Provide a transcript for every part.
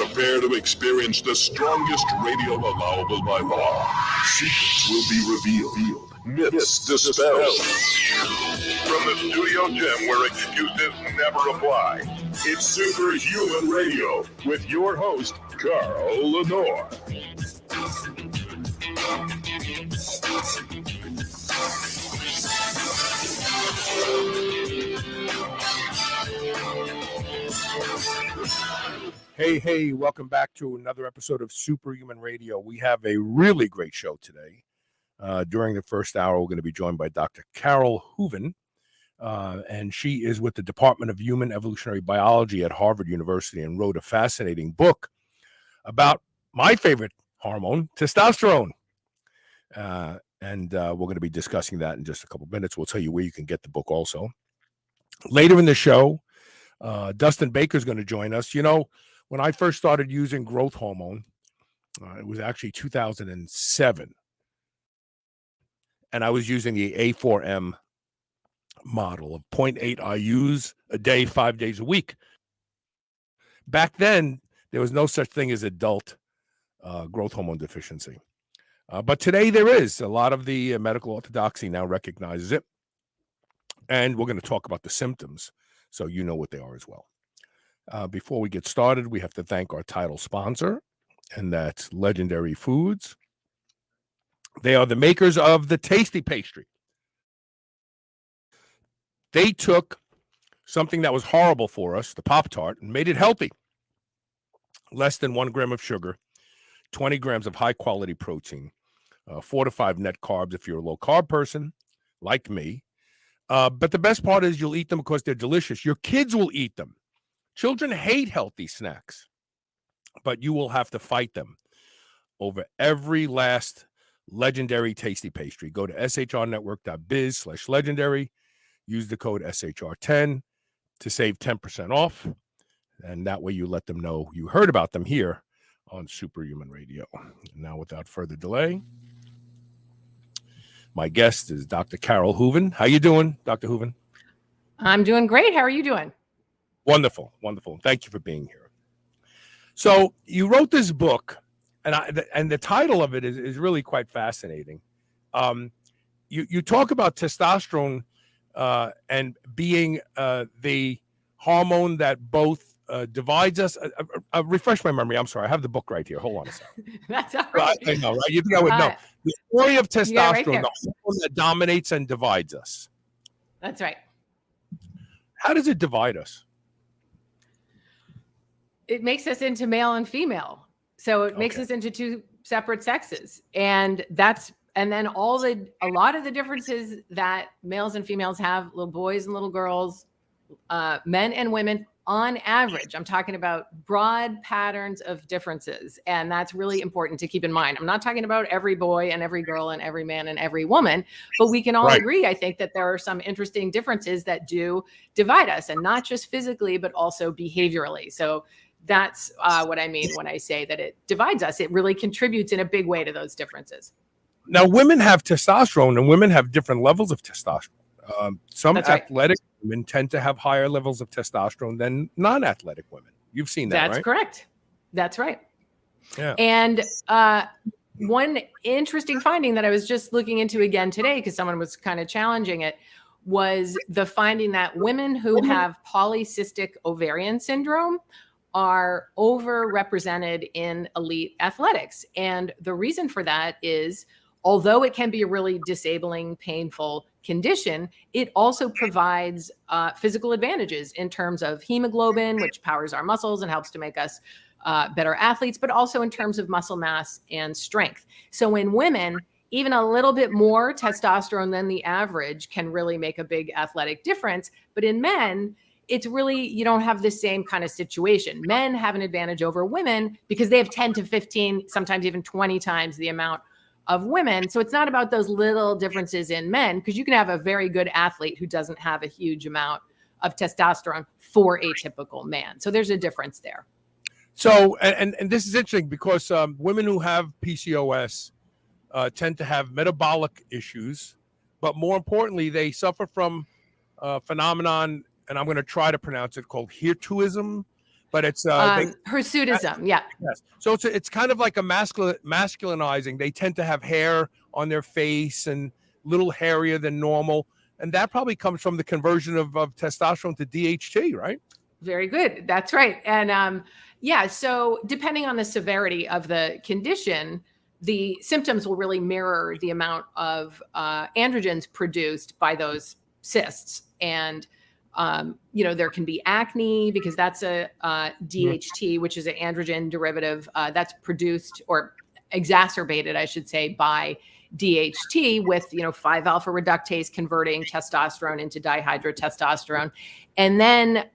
Prepare to experience the strongest radio allowable by law. Secrets will be revealed. Myths dispelled. From the studio gym where excuses never apply, it's Superhuman Radio with your host, Carole Lenore. Hey, welcome back to another episode of Superhuman Radio. We have a really great show today. During the first hour, we're going to be joined by Dr. Carole Hooven, and she is with the Department of Human Evolutionary Biology at Harvard University and wrote a fascinating book about my favorite hormone, testosterone. And we're going to be discussing that in just a couple minutes. We'll tell you where you can get the book also. Later in the show, Dustin Baker is going to join us. You know, when I first started using growth hormone, it was actually 2007. And I was using the A4M model of 0.8 IUs a day, 5 days a week. Back then, there was no such thing as adult growth hormone deficiency. But today there is. A lot of the medical orthodoxy now recognizes it. And we're going to talk about the symptoms so you know what they are as well. Before we get started, we have to thank our title sponsor, and that's Legendary Foods. They are the makers of the Tasty Pastry. They took something that was horrible for us, the Pop-Tart, and made it healthy. Less than 1 gram of sugar, 20 grams of high-quality protein, 4 to 5 net carbs if you're a low-carb person, like me. But the best part is you'll eat them because they're delicious. Your kids will eat them. Children hate healthy snacks, but you will have to fight them over every last legendary tasty pastry. Go to shrnetwork.biz/legendary. Use the code SHR10 to save 10% off. And that way you let them know you heard about them here on Superhuman Radio. Now, without further delay, my guest is Dr. Carole Hooven. How you doing, Dr. Hooven? I'm doing great. How are you doing? Wonderful. Thank you for being here. So you wrote this book, and the title of it is really quite fascinating. You talk about testosterone and being the hormone that both divides us. Refresh my memory. I'm sorry. I have the book right here. Hold on a second. That's all right. I know, right? You think I would know. The story of testosterone, right, the hormone that dominates and divides us. That's right. How does it divide us? It makes us into male and female. So it makes us into two separate sexes. And then a lot of the differences that males and females have, little boys and little girls, men and women, on average, I'm talking about broad patterns of differences. And that's really important to keep in mind. I'm not talking about every boy and every girl and every man and every woman, but we can all agree, I think, that there are some interesting differences that do divide us, and not just physically, but also behaviorally. So that's what I mean when I say that it divides us. It really contributes in a big way to those differences. Now, women have testosterone, and women have different levels of testosterone. Some athletic women tend to have higher levels of testosterone than non-athletic women. You've seen that, right? That's correct. That's right. Yeah. And one interesting finding that I was just looking into again today, because someone was kind of challenging it, was the finding that women who have polycystic ovarian syndrome are overrepresented in elite athletics. And the reason for that is, although it can be a really disabling, painful condition, it also provides physical advantages in terms of hemoglobin, which powers our muscles and helps to make us better athletes, but also in terms of muscle mass and strength. So in women, even a little bit more testosterone than the average can really make a big athletic difference. But in men, it's really, you don't have the same kind of situation. Men have an advantage over women because they have 10 to 15, sometimes even 20 times the amount of women. So it's not about those little differences in men, because you can have a very good athlete who doesn't have a huge amount of testosterone for a typical man. So there's a difference there. So, and this is interesting because women who have PCOS tend to have metabolic issues, but more importantly, they suffer from a phenomenon, and I'm going to try to pronounce it, called Heretoism. but it's hirsutism. Yeah. Yes. So it's kind of like a masculinizing. They tend to have hair on their face and little hairier than normal, and that probably comes from the conversion of testosterone to DHT, right? Very good. That's right. And yeah, so depending on the severity of the condition, the symptoms will really mirror the amount of androgens produced by those cysts. And there can be acne because that's a DHT, which is an androgen derivative that's produced or exacerbated, I should say, by DHT with 5-alpha reductase converting testosterone into dihydrotestosterone. And then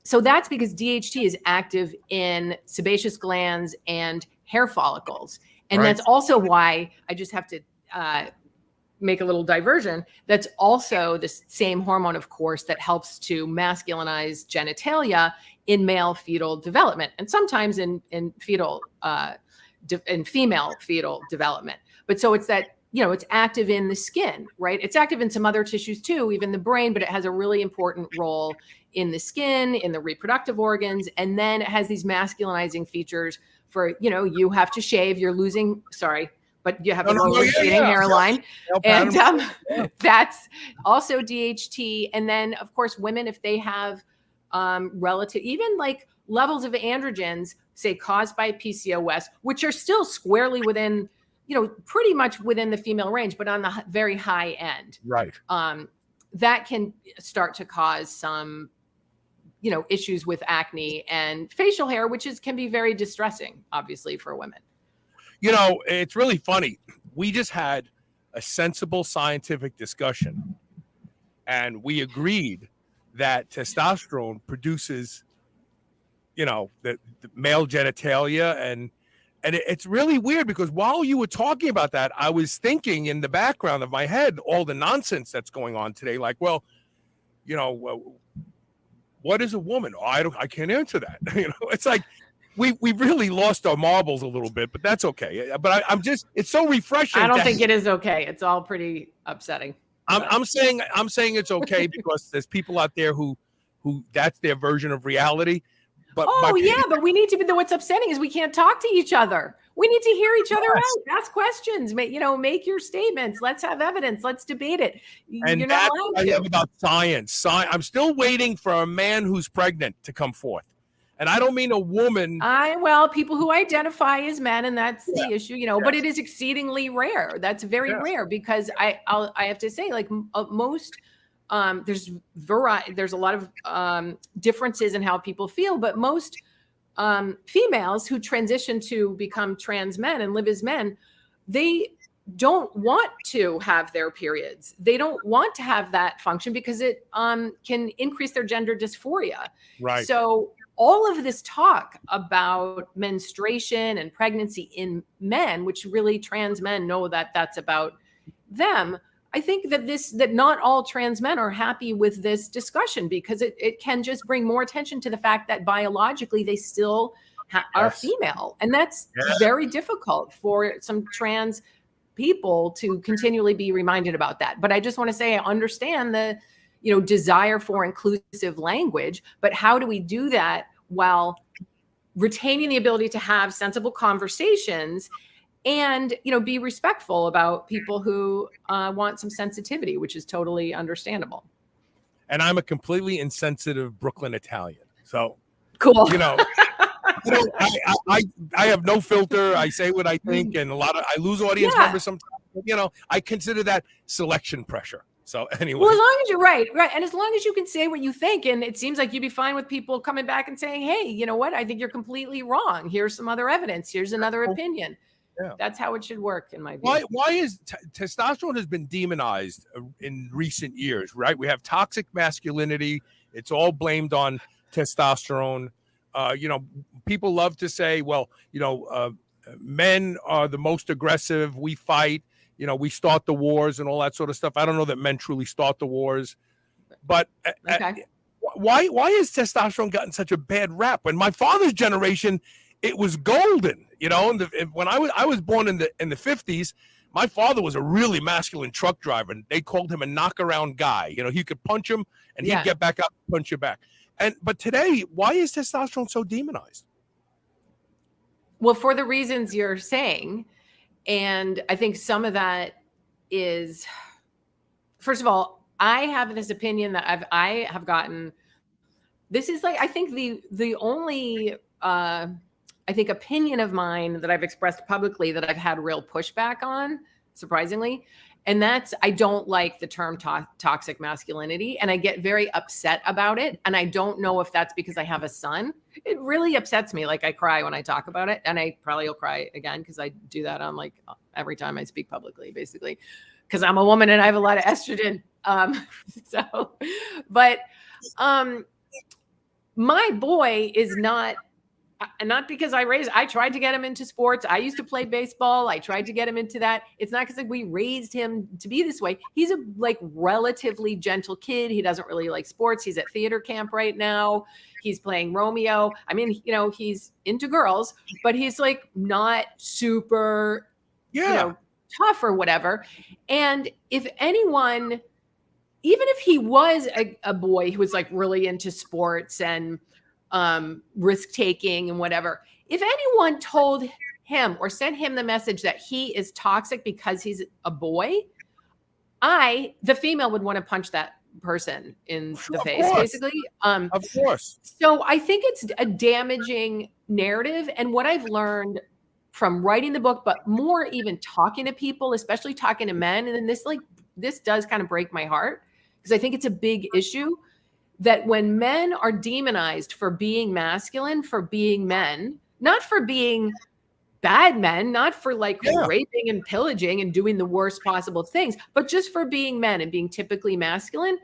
so that's because DHT is active in sebaceous glands and hair follicles. And that's also why I just have to make a little diversion. That's also the same hormone, of course, that helps to masculinize genitalia in male fetal development, and sometimes in female fetal development. But so it's that, it's active in the skin, right? It's active in some other tissues too, even the brain, but it has a really important role in the skin, in the reproductive organs. And then it has these masculinizing features for, you have to shave, you're losing, but you have a receding hairline. And that's also DHT. And then, of course, women, if they have even like levels of androgens, say caused by PCOS, which are still squarely within, pretty much within the female range, but on the very high end. Right. That can start to cause some, issues with acne and facial hair, which can be very distressing, obviously, for women. It's really funny. We just had a sensible scientific discussion, and we agreed that testosterone produces, the male genitalia. And it's really weird because while you were talking about that, I was thinking in the background of my head, all the nonsense that's going on today. Like, well, what is a woman? Oh, I can't answer that. It's like, we really lost our marbles a little bit, but that's okay. But it's so refreshing. I don't think it is okay. It's all pretty upsetting. I'm saying it's okay because there's people out there who that's their version of reality. But but we need to be. What's upsetting is we can't talk to each other. We need to hear each other out. Ask questions. Make your statements. Let's have evidence. Let's debate it. And You're that's not what I have about science. I'm still waiting for a man who's pregnant to come forth. And I don't mean a woman. People who identify as men, and that's the issue, but it is exceedingly rare. That's very rare because I have to say, like most, there's a lot of differences in how people feel, but most females who transition to become trans men and live as men, they don't want to have their periods. They don't want to have that function because it can increase their gender dysphoria. Right. So all of this talk about menstruation and pregnancy in men, which really trans men know that that's about them, I think that not all trans men are happy with this discussion because it can just bring more attention to the fact that biologically they still are female. And that's very difficult for some trans people to continually be reminded about that. But I just want to say, I understand the desire for inclusive language, but how do we do that while retaining the ability to have sensible conversations and, be respectful about people who want some sensitivity, which is totally understandable. And I'm a completely insensitive Brooklyn Italian. So cool. I have no filter. I say what I think, and I lose audience members sometimes. I consider that selection pressure. So anyway. Well, as long as you're right. And as long as you can say what you think, and it seems like you'd be fine with people coming back and saying, hey, you know what? I think you're completely wrong. Here's some other evidence. Here's another opinion. Yeah. That's how it should work, in my view. Why is testosterone has been demonized in recent years, right? We have toxic masculinity. It's all blamed on testosterone. People love to say, well, men are the most aggressive. We fight. We start the wars and all that sort of stuff. I don't know that men truly start the wars, but why has testosterone gotten such a bad rap? When my father's generation, it was golden. When I was born in the 50s, my father was a really masculine truck driver, and they called him a knockaround guy. He could punch him, and he'd get back up and punch you back. But today, why is testosterone so demonized? Well, for the reasons you're saying. And I think some of that is, first of all, I have this opinion that I have gotten. This is like, I think the only I think opinion of mine that I've expressed publicly that I've had real pushback on, surprisingly. And that's, I don't like the term toxic masculinity, and I get very upset about it. And I don't know if that's because I have a son. It really upsets me. Like, I cry when I talk about it, and I probably will cry again because I do that on like every time I speak publicly, basically, because I'm a woman and I have a lot of estrogen. My boy is not because I tried to get him into sports. I used to play baseball. I tried to get him into that. It's not because we raised him to be this way. He's a like relatively gentle kid. He doesn't really like sports. He's at theater camp right now. He's playing Romeo. I mean, he's into girls, but he's like not super, tough or whatever. And if anyone, even if he was a boy who was like really into sports and risk taking and whatever, if anyone told him or sent him the message that he is toxic because he's a boy, the female would want to punch that person in the face, basically. Of course. So I think it's a damaging narrative. And what I've learned from writing the book, but more even talking to people, especially talking to men, and then this does kind of break my heart, because I think it's a big issue that when men are demonized for being masculine, for being men, not for being bad men, not for raping and pillaging and doing the worst possible things, but just for being men and being typically masculine,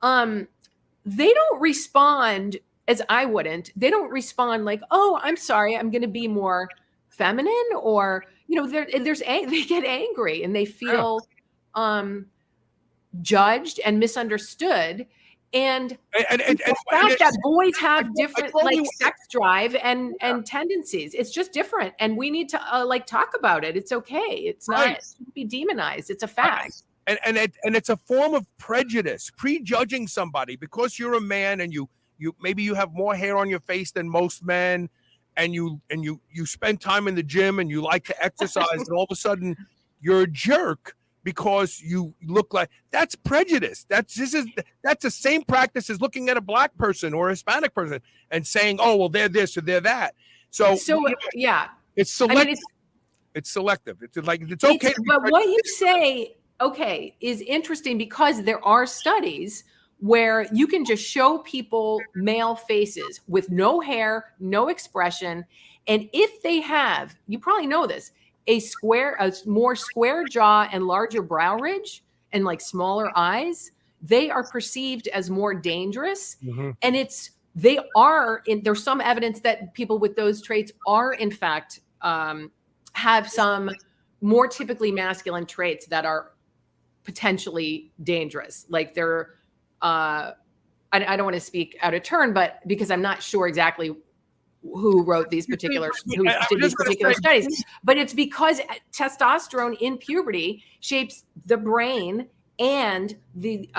they don't respond as I wouldn't. They don't respond like, oh, I'm sorry, I'm going to be more feminine, or, they get angry and they feel judged and misunderstood. And the fact that boys have different sex drive and tendencies, it's just different, and we need to talk about it. It's okay. It's not to be demonized. It's a fact. And it's a form of prejudice, prejudging somebody because you're a man and you maybe you have more hair on your face than most men, and you spend time in the gym and you like to exercise, and all of a sudden you're a jerk because you look like. That's prejudice. That's the same practice as looking at a black person or a Hispanic person and saying, oh, well, they're this or they're that. So yeah, it's selective. I mean, it's selective. It's okay. But what you say, is interesting, because there are studies where you can just show people male faces with no hair, no expression. And if they have, you probably know this, a more square jaw and larger brow ridge and smaller eyes, they are perceived as more dangerous. Mm-hmm. And there's some evidence that people with those traits are in fact have some more typically masculine traits that are potentially dangerous. Like they're, I don't want to speak out of turn, but because I'm not sure exactly who did these particular studies, but it's because testosterone in puberty shapes the brain and the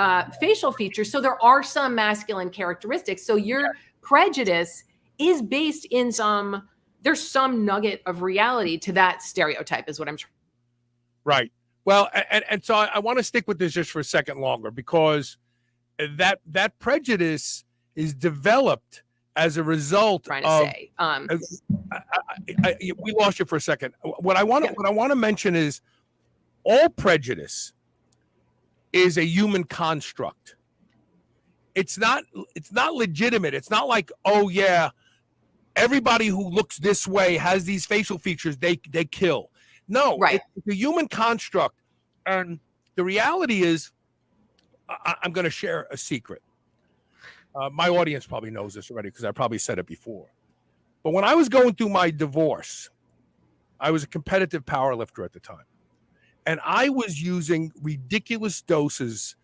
facial features. So there are some masculine characteristics. So your prejudice is based in there's some nugget of reality to that stereotype, is what I'm trying. Right. Well, and so I want to stick with this just for a second longer, because that prejudice is developed as a result of. We lost you for a second. What I want to mention is all prejudice is a human construct. It's not legitimate. It's not like, oh yeah, everybody who looks this way has these facial features, they kill. No, right. It's a human construct. And the reality is, I'm going to share a secret. My audience probably knows this already because I probably said it before. But when I was going through my divorce, I was a competitive powerlifter at the time. And I was using ridiculous doses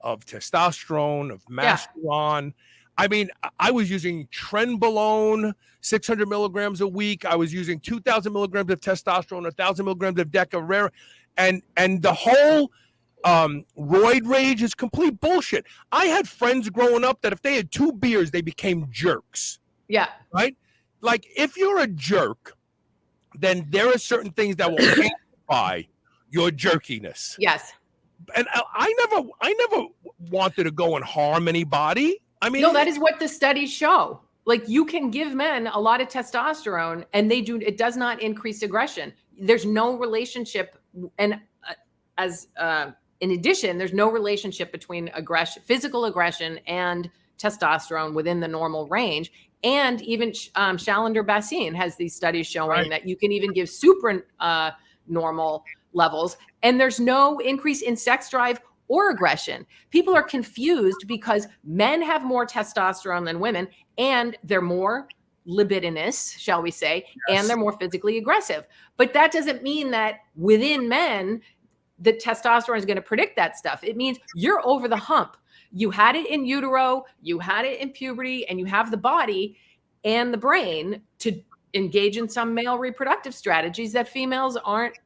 of testosterone, of masteron. I mean, I was using trenbolone, 600 milligrams a week. I was using 2,000 milligrams of testosterone, 1,000 milligrams of Deca-Rare. And the whole Roid rage is complete bullshit. I had friends growing up that if they had 2 beers, they became jerks. Yeah. Right? Like, if you're a jerk, then there are certain things that will amplify your jerkiness. Yes. And I never wanted to go and harm anybody. I mean, no, that is what the studies show. Like, you can give men a lot of testosterone and it does not increase aggression. There's no relationship. And in addition, there's no relationship between physical aggression and testosterone within the normal range. And even Chalander-Bassine has these studies showing that you can even give super normal levels, and there's no increase in sex drive or aggression. People are confused because men have more testosterone than women, and they're more libidinous, shall we say, and they're more physically aggressive. But that doesn't mean that within men, the testosterone is going to predict that stuff. It means you're over the hump. You had it in utero, you had it in puberty, and you have the body and the brain to engage in some male reproductive strategies that females aren't,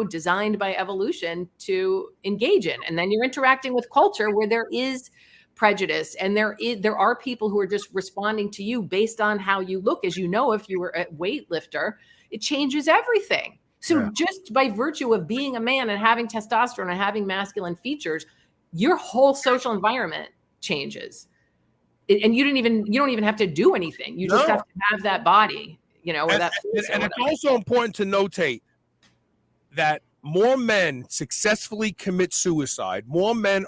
designed by evolution to engage in. And then you're interacting with culture where there is prejudice, and there are people who are just responding to you based on how you look. As you know, if you were a weightlifter, it changes everything. So just by virtue of being a man and having testosterone and having masculine features, your whole social environment changes. And you don't even have to do anything. You just have to have that body, or that. And it's also important to notate that more men successfully commit suicide. More men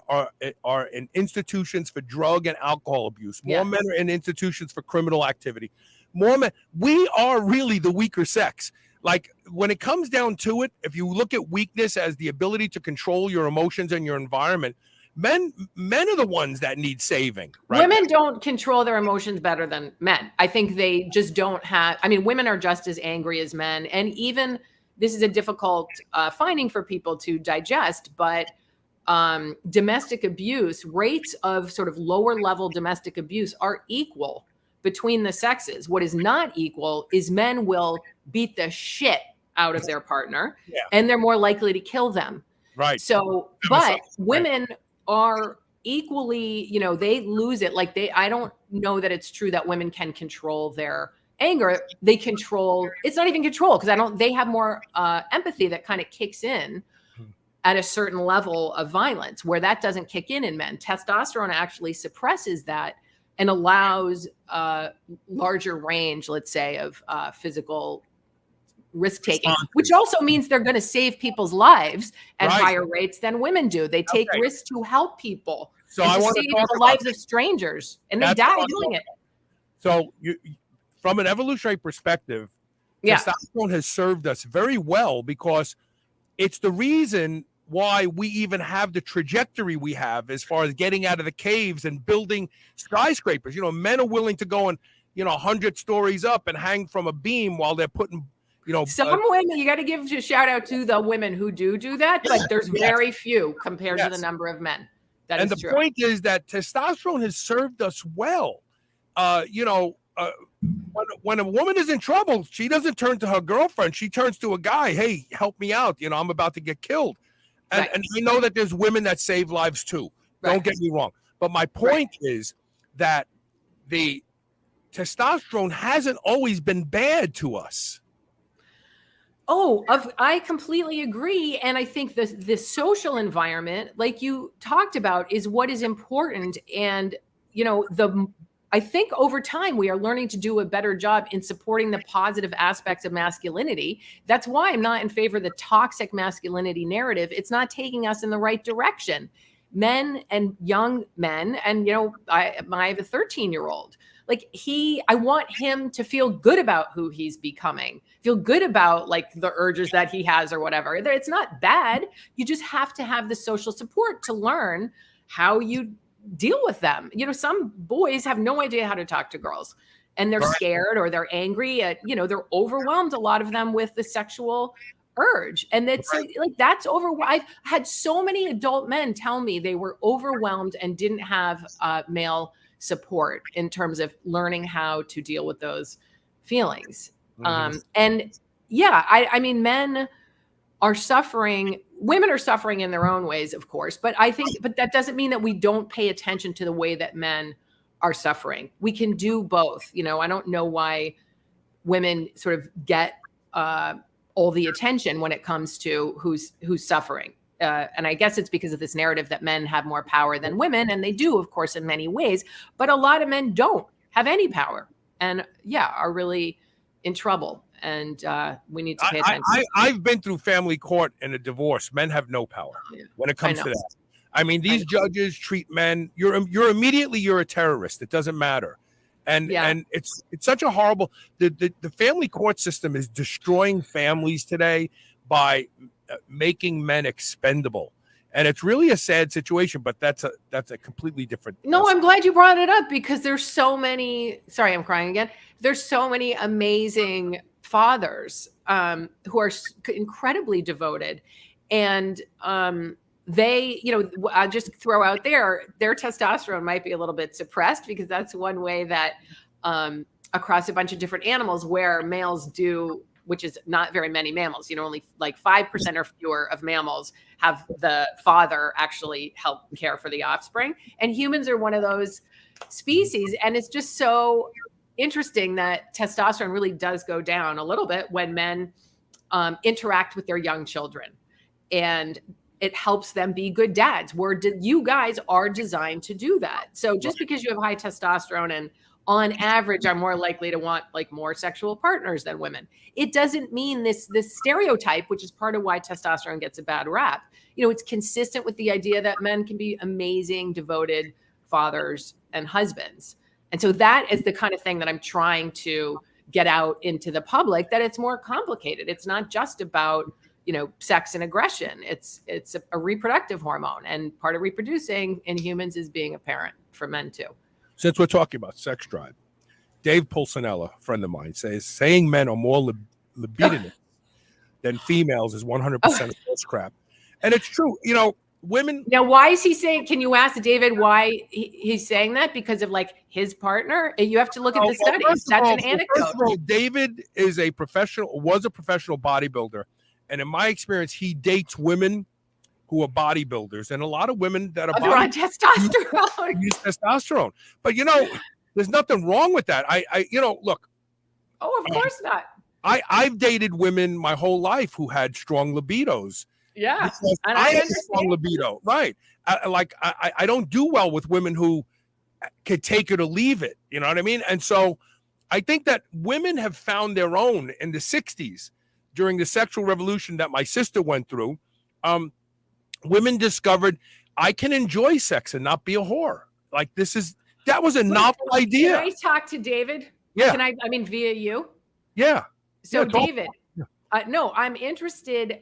are in institutions for drug and alcohol abuse. More men are in institutions for criminal activity. More men. We are really the weaker sex. Like, when it comes down to it, if you look at weakness as the ability to control your emotions and your environment, men are the ones that need saving. Right? Women don't control their emotions better than men. I think they just don't have. I mean, women are just as angry as men, and even. This is a difficult finding for people to digest, but domestic abuse, rates of sort of lower level domestic abuse are equal between the sexes. What is not equal is men will beat the shit out of their partner, and they're more likely to kill them. Right. So, but women are equally, they lose it. Like I don't know that it's true that women can control their anger. They control, it's not even control, because they have more empathy that kind of kicks in at a certain level of violence, where that doesn't kick in men. Testosterone actually suppresses that and allows larger range, let's say, of physical risk taking, which also means they're going to save people's lives at higher rates than women do. They take risks to help people, so I want to save the lives of strangers, and they die doing it. So from an evolutionary perspective, testosterone has served us very well, because it's the reason why we even have the trajectory we have as far as getting out of the caves and building skyscrapers. Men are willing to go and 100 stories up and hang from a beam while they're putting some women. You got to give a shout out to the women who do that, but there's very few compared to the number of men. That is true. Point is that testosterone has served us well. When a woman is in trouble, she doesn't turn to her girlfriend. She turns to a guy. Hey, help me out. I'm about to get killed. And we know that there's women that save lives too. Don't get me wrong. But my point is that the testosterone hasn't always been bad to us. I completely agree. And I think the social environment, like you talked about, is what is important. And, I think over time we are learning to do a better job in supporting the positive aspects of masculinity. That's why I'm not in favor of the toxic masculinity narrative. It's not taking us in the right direction. Men and young men, and I have a 13-year-old. Like I want him to feel good about who he's becoming, feel good about like the urges that he has or whatever. It's not bad. You just have to have the social support to learn how you deal with them. Some boys have no idea how to talk to girls, and they're scared or they're angry at, they're overwhelmed, a lot of them, with the sexual urge. And it's like that's over. I've had so many adult men tell me they were overwhelmed and didn't have male support in terms of learning how to deal with those feelings. I mean, men are suffering women are suffering in their own ways, of course, but that doesn't mean that we don't pay attention to the way that men are suffering. We can do both. I don't know why women sort of get all the attention when it comes to who's suffering. And I guess it's because of this narrative that men have more power than women, and they do, of course, in many ways. But a lot of men don't have any power, and are really in trouble. And we need to pay attention. I've been through family court and a divorce. Men have no power when it comes to that. I mean, these judges treat men. You're immediately a terrorist. It doesn't matter. And it's such a horrible. The family court system is destroying families today by making men expendable, and it's really a sad situation. But that's a completely different. No, I'm glad you brought it up, because there's so many. Sorry, I'm crying again. There's so many amazing fathers who are incredibly devoted, and they, I'll just throw out their testosterone might be a little bit suppressed, because that's one way that across a bunch of different animals where males do, which is not very many mammals, only like 5% or fewer of mammals have the father actually help care for the offspring. And humans are one of those species. And it's just so interesting that testosterone really does go down a little bit when men interact with their young children. And it helps them be good dads. You guys are designed to do that. So just because you have high testosterone and on average are more likely to want like more sexual partners than women, it doesn't mean this stereotype, which is part of why testosterone gets a bad rap. It's consistent with the idea that men can be amazing, devoted fathers and husbands. And so that is the kind of thing that I'm trying to get out into the public, that it's more complicated. It's not just about sex and aggression. It's a reproductive hormone, and part of reproducing in humans is being a parent for men too. Since we're talking about sex drive, Dave Pulcinella, a friend of mine, saying men are more libidinous than females is 100% false crap. And it's true. Women. Now, why is he saying, can you ask David why he's saying that? Because of like his partner? You have to look at the study. It's such an anecdote. First of all, David was a professional bodybuilder. And in my experience, he dates women who are bodybuilders, and a lot of women that are on testosterone. Use testosterone. But there's nothing wrong with that. Look. Oh, of course not. I've dated women my whole life who had strong libidos. Yeah, and I have a strong libido, right? I don't do well with women who could take it or leave it. You know what I mean? And so I think that women have found their own in the 60s during the sexual revolution that my sister went through. Women discovered I can enjoy sex and not be a whore. Like that was a novel idea. Can I talk to David? Yeah. Can I mean, via you? Yeah. So David, no, I'm interested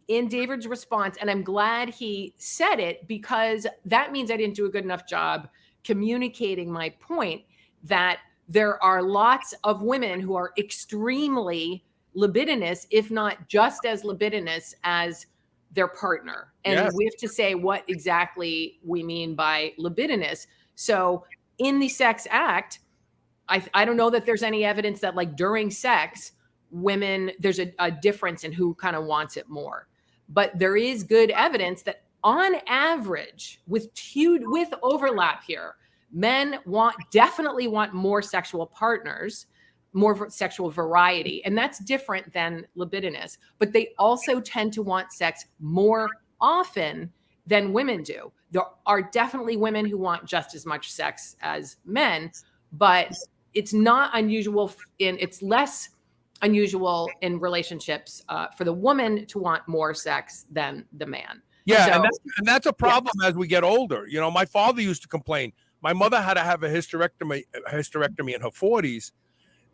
in David's response, and I'm glad he said it, because that means I didn't do a good enough job communicating my point that there are lots of women who are extremely libidinous, if not just as libidinous as their partner. And we have to say what exactly we mean by libidinous. So in the sex act, I don't know that there's any evidence that like during sex, women, there's a difference in who kind of wants it more. But there is good evidence that on average, with overlap here, men definitely want more sexual partners, more sexual variety. And that's different than libidinous. But they also tend to want sex more often than women do. There are definitely women who want just as much sex as men, but it's not unusual it's less unusual in relationships for the woman to want more sex than the man. Yeah, so, and that's a problem as we get older. My father used to complain. My mother had to have a hysterectomy in her 40s,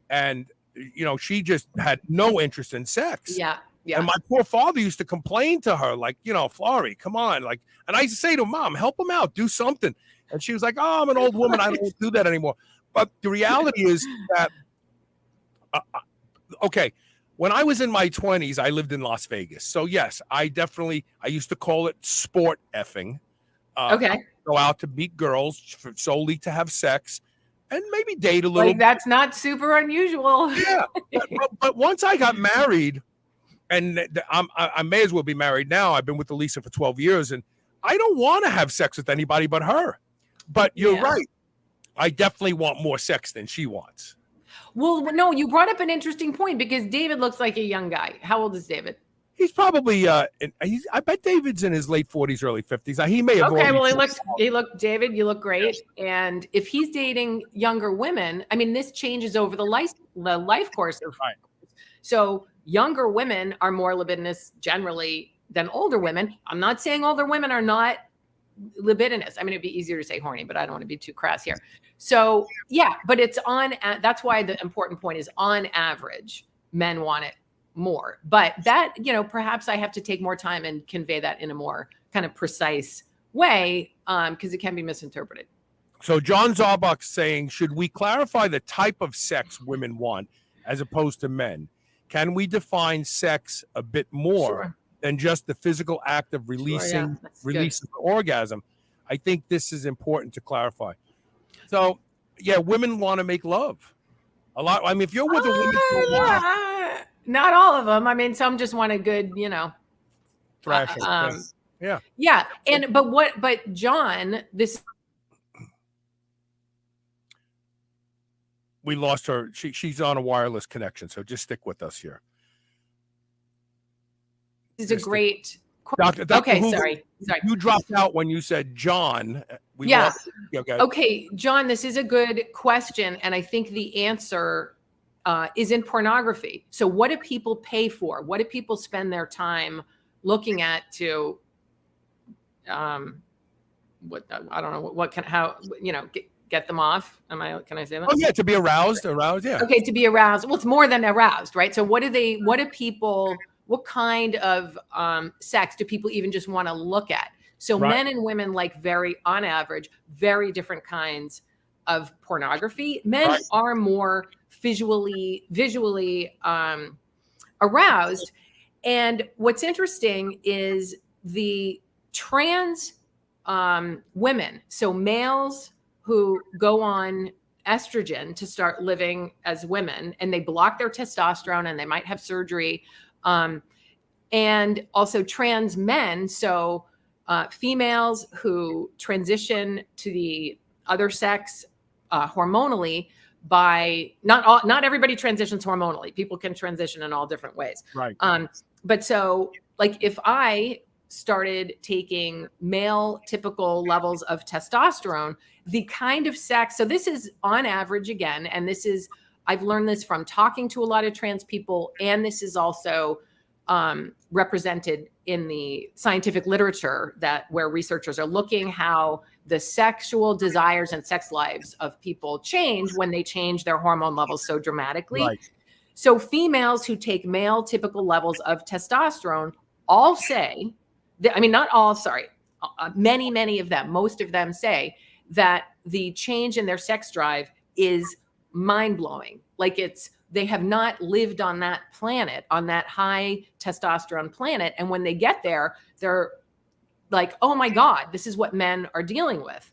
and she just had no interest in sex. Yeah. And my poor father used to complain to her, like, Florrie, come on, like. And I used to say to Mom, help him out, do something. And she was like, oh, I'm an old woman, I don't do that anymore. But the reality is that, okay, when I was in my 20s, I lived in Las Vegas. So yes, I used to call it sport effing. Okay. Go out to meet girls solely to have sex and maybe date a little. Like, that's not super unusual. Yeah. But once I got married, I may as well be married now. I've been with Elisa for 12 years, and I don't want to have sex with anybody but her. But you're right. I definitely want more sex than she wants. Well, no, you brought up an interesting point because David looks like a young guy. How old is David? He's probably I bet David's in his late 40s, early 50s. He may have. Okay, well, David, you look great. And if he's dating younger women, I mean, this changes over the life course of. Right. So younger women are more libidinous generally than older women. I'm not saying older women are not libidinous. I mean, it'd be easier to say horny, but I don't want to be too crass here. So yeah, but it's that's why the important point is on average, men want it more. But that, perhaps I have to take more time and convey that in a more kind of precise way because it can be misinterpreted. So John Zarbach's saying, should we clarify the type of sex women want as opposed to men? Can we define sex a bit more than just the physical act of releasing orgasm? I think this is important to clarify. So, yeah, women want to make love a lot. I mean, if you're with a woman for a while, not all of them. I mean, some just want a good, thrashing. Yeah. But John, we lost her. She's on a wireless connection, so just stick with us here. This is a great. Dr. Okay, Hooven, sorry. You dropped out when you said John. Okay, John, this is a good question, and I think the answer is in pornography. So, what do people pay for? What do people spend their time looking at to? I don't know. Get them off. Can I say that? Oh yeah, to be aroused. Yeah. Okay, to be aroused. Well, it's more than aroused, right? So, what kind of sex do people even just want to look at? So men and women like on average, very different kinds of pornography. Men are more visually aroused. And what's interesting is the trans women, so males who go on estrogen to start living as women, and they block their testosterone and they might have surgery. And also trans men, so females who transition to the other sex hormonally not everybody transitions hormonally. People can transition in all different ways. Right. But so like if I started taking male typical levels of testosterone, the kind of sex, so this is on average again, and I've learned this from talking to a lot of trans people, and this is also represented in the scientific literature where researchers are looking how the sexual desires and sex lives of people change when they change their hormone levels so dramatically. Right. So females who take male typical levels of testosterone all say, not all, sorry, many of them, most of them say that the change in their sex drive is mind-blowing. Like they have not lived on that planet, on that high testosterone planet. And when they get there, they're like, oh my God, this is what men are dealing with.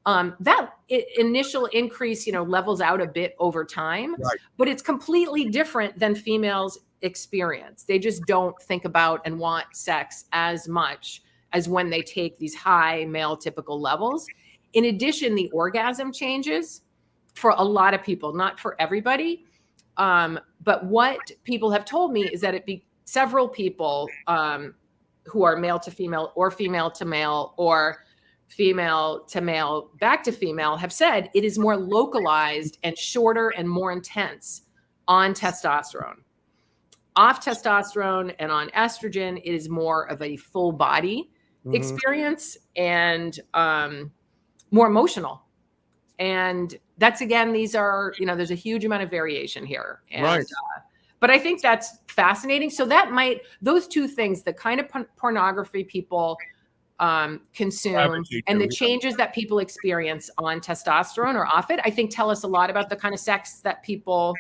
That initial increase, levels out a bit over time, but it's completely different than females experience. They just don't think about and want sex as much as when they take these high male typical levels. In addition, the orgasm changes for a lot of people, not for everybody. But what people have told me is that several people who are male to female or female to male or female to male back to female have said it is more localized and shorter and more intense on testosterone. Off testosterone and on estrogen, it is more of a full body experience and more emotional. And that's, again, these are, there's a huge amount of variation here. And, but I think that's fascinating. So those two things, the kind of pornography people consume and the changes that people experience on testosterone or off it, I think tell us a lot about the kind of sex that people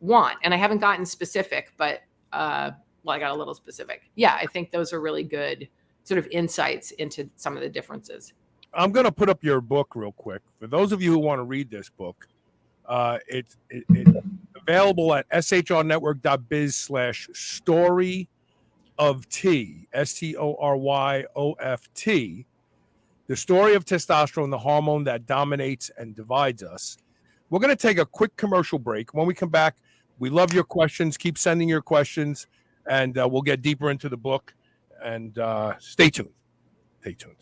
want. And I haven't gotten specific, but I got a little specific. Yeah, I think those are really good sort of insights into some of the differences. I'm going to put up your book real quick. For those of you who want to read this book, it's the Available at shrnetwork.biz/story of T, STORYOFT, the story of testosterone, the hormone that dominates and divides us. We're going to take a quick commercial break. When we come back, we love your questions. Keep sending your questions, and we'll get deeper into the book. And stay tuned. Stay tuned.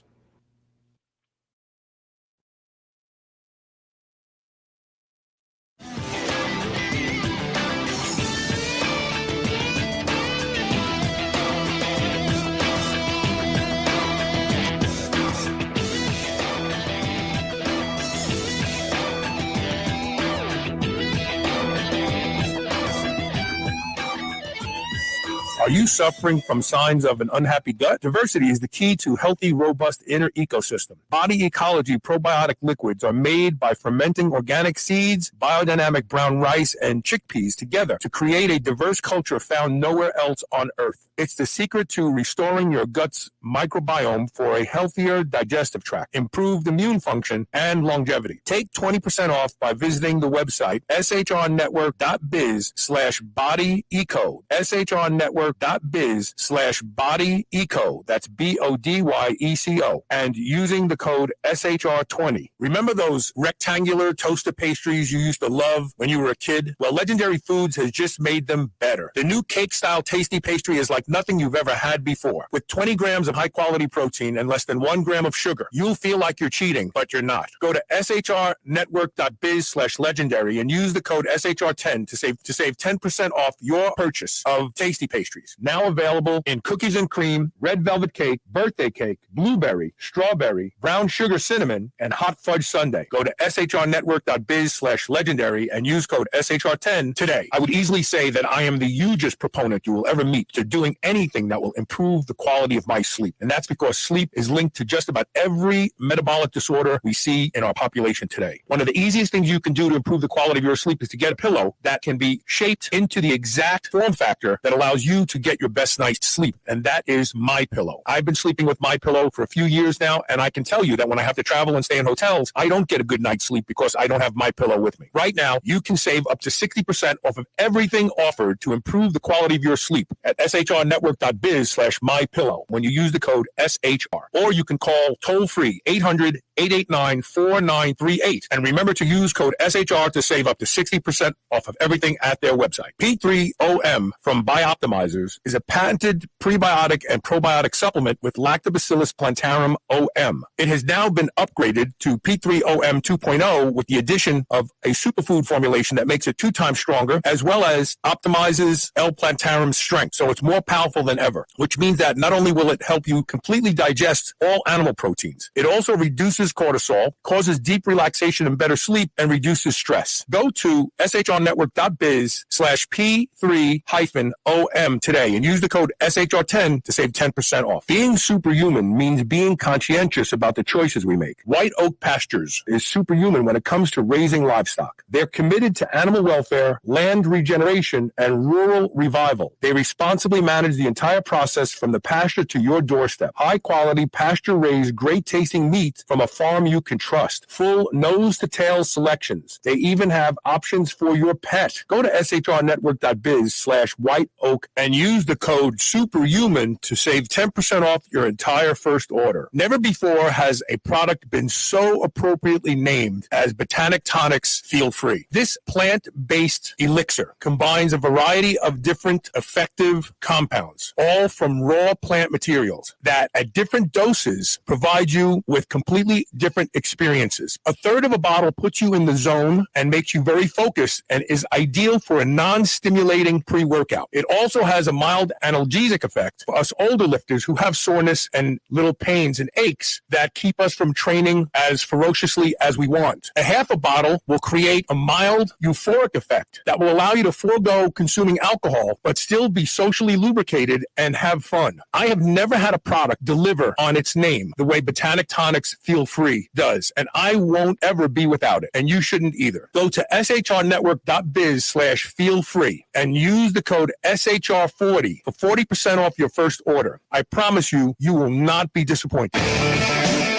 Are you suffering from signs of an unhappy gut? Diversity is the key to healthy, robust inner ecosystem. Body Ecology probiotic liquids are made by fermenting organic seeds, biodynamic brown rice, and chickpeas together to create a diverse culture found nowhere else on Earth. It's the secret to restoring your gut's microbiome for a healthier digestive tract, improved immune function, and longevity. Take 20% off by visiting the website shrnetwork.biz/bodyeco. shrnetwork.biz/bodyeco. That's BODYECO. And using the code SHR20. Remember those rectangular toaster pastries you used to love when you were a kid? Well, Legendary Foods has just made them better. The new cake-style tasty pastry is like nothing you've ever had before. With 20 grams of high-quality protein and less than 1 gram of sugar, you'll feel like you're cheating, but you're not. Go to shrnetwork.biz/legendary and use the code SHR10 to save 10% off your purchase of tasty pastries. Now available in cookies and cream, red velvet cake, birthday cake, blueberry, strawberry, brown sugar cinnamon, and hot fudge sundae. Go to shrnetwork.biz/legendary and use code SHR10 today. I would easily say that I am the hugest proponent you will ever meet to doing anything that will improve the quality of my sleep. And that's because sleep is linked to just about every metabolic disorder we see in our population today. One of the easiest things you can do to improve the quality of your sleep is to get a pillow that can be shaped into the exact form factor that allows you to get your best night's sleep. And that is MyPillow. I've been sleeping with MyPillow for a few years now, and I can tell you that when I have to travel and stay in hotels, I don't get a good night's sleep because I don't have MyPillow with me. Right now, you can save up to 60% off of everything offered to improve the quality of your sleep at shrnetwork.biz/mypillow when you use the code SHR. Or you can call toll-free 800-889-4938. And remember to use code SHR to save up to 60% off of everything at their website. P3OM from Bioptimizers is a patented prebiotic and probiotic supplement with Lactobacillus plantarum OM. It has now been upgraded to P3OM 2.0 with the addition of a superfood formulation that makes it 2 times stronger, as well as optimizes L. plantarum's strength. So it's more powerful than ever, which means that not only will it help you completely digest all animal proteins, it also reduces cortisol, causes deep relaxation and better sleep, and reduces stress. Go to shrnetwork.biz/P3-OM today and use the code SHR10 to save 10% off. Being superhuman means being conscientious about the choices we make. White Oak Pastures is superhuman when it comes to raising livestock. They're committed to animal welfare, land regeneration, and rural revival. They responsibly manage the entire process from the pasture to your doorstep. High-quality, pasture-raised, great-tasting meat from a farm you can trust. Full nose-to-tail selections. They even have options for your pet. Go to shrnetwork.biz/whiteoak and use the code SUPERHUMAN to save 10% off your entire first order. Never before has a product been so appropriately named as Botanic Tonics Feel Free. This plant-based elixir combines a variety of different effective compounds, all from raw plant materials that at different doses provide you with completely different experiences. A third of a bottle puts you in the zone and makes you very focused and is ideal for a non-stimulating pre-workout. It also has a mild analgesic effect for us older lifters who have soreness and little pains and aches that keep us from training as ferociously as we want. A half a bottle will create a mild euphoric effect that will allow you to forego consuming alcohol but still be socially lubricated and have fun. I have never had a product deliver on its name the way Botanic Tonics Feel Free does, and I won't ever be without it, and you shouldn't either. Go to shrnetwork.biz/feelfree and use the code SHR40 for 40% off your first order. I promise you, you will not be disappointed.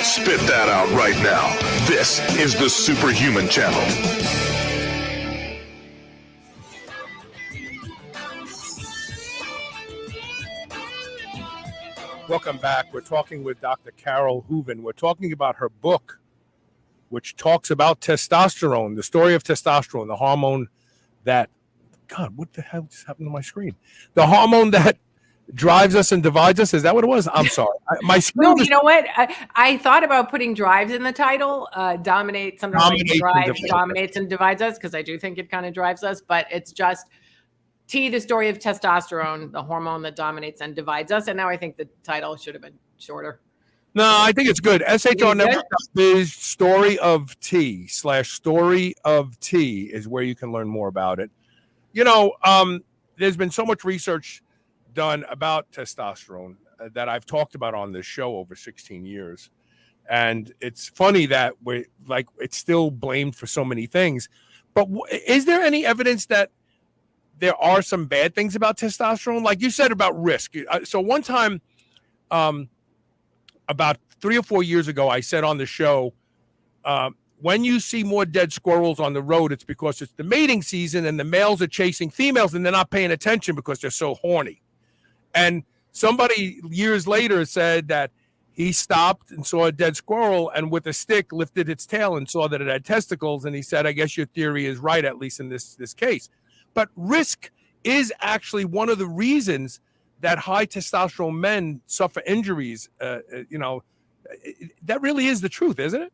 Spit that out right now. This is the Superhuman Channel. Welcome back. We're talking with Dr. Carole Hooven. We're talking about her book, which talks about testosterone, the story of testosterone, the hormone that, God, what the hell just happened to my screen? The hormone that drives us and divides us. Is that what it was? I'm sorry. My screen. No, you know what? I thought about putting drives in the title. Dominate, something like drives, dominates and divides us, because I do think it kind of drives us, but it's just the story of testosterone, the hormone that dominates and divides us. And now I think the title should have been shorter. No, I think it's good. SHR story of T/story of T is where you can learn more about it. You know, there's been so much research done about testosterone that I've talked about on this show over 16 years. And it's funny that it's still blamed for so many things. But is there any evidence that there are some bad things about testosterone? Like you said about risk. So one time, about 3 or 4 years ago, I said on the show, when you see more dead squirrels on the road, it's because it's the mating season and the males are chasing females and they're not paying attention because they're so horny. And somebody years later said that he stopped and saw a dead squirrel and with a stick lifted its tail and saw that it had testicles. And he said, I guess your theory is right, at least in this case. But risk is actually one of the reasons that high testosterone men suffer injuries. That really is the truth, isn't it?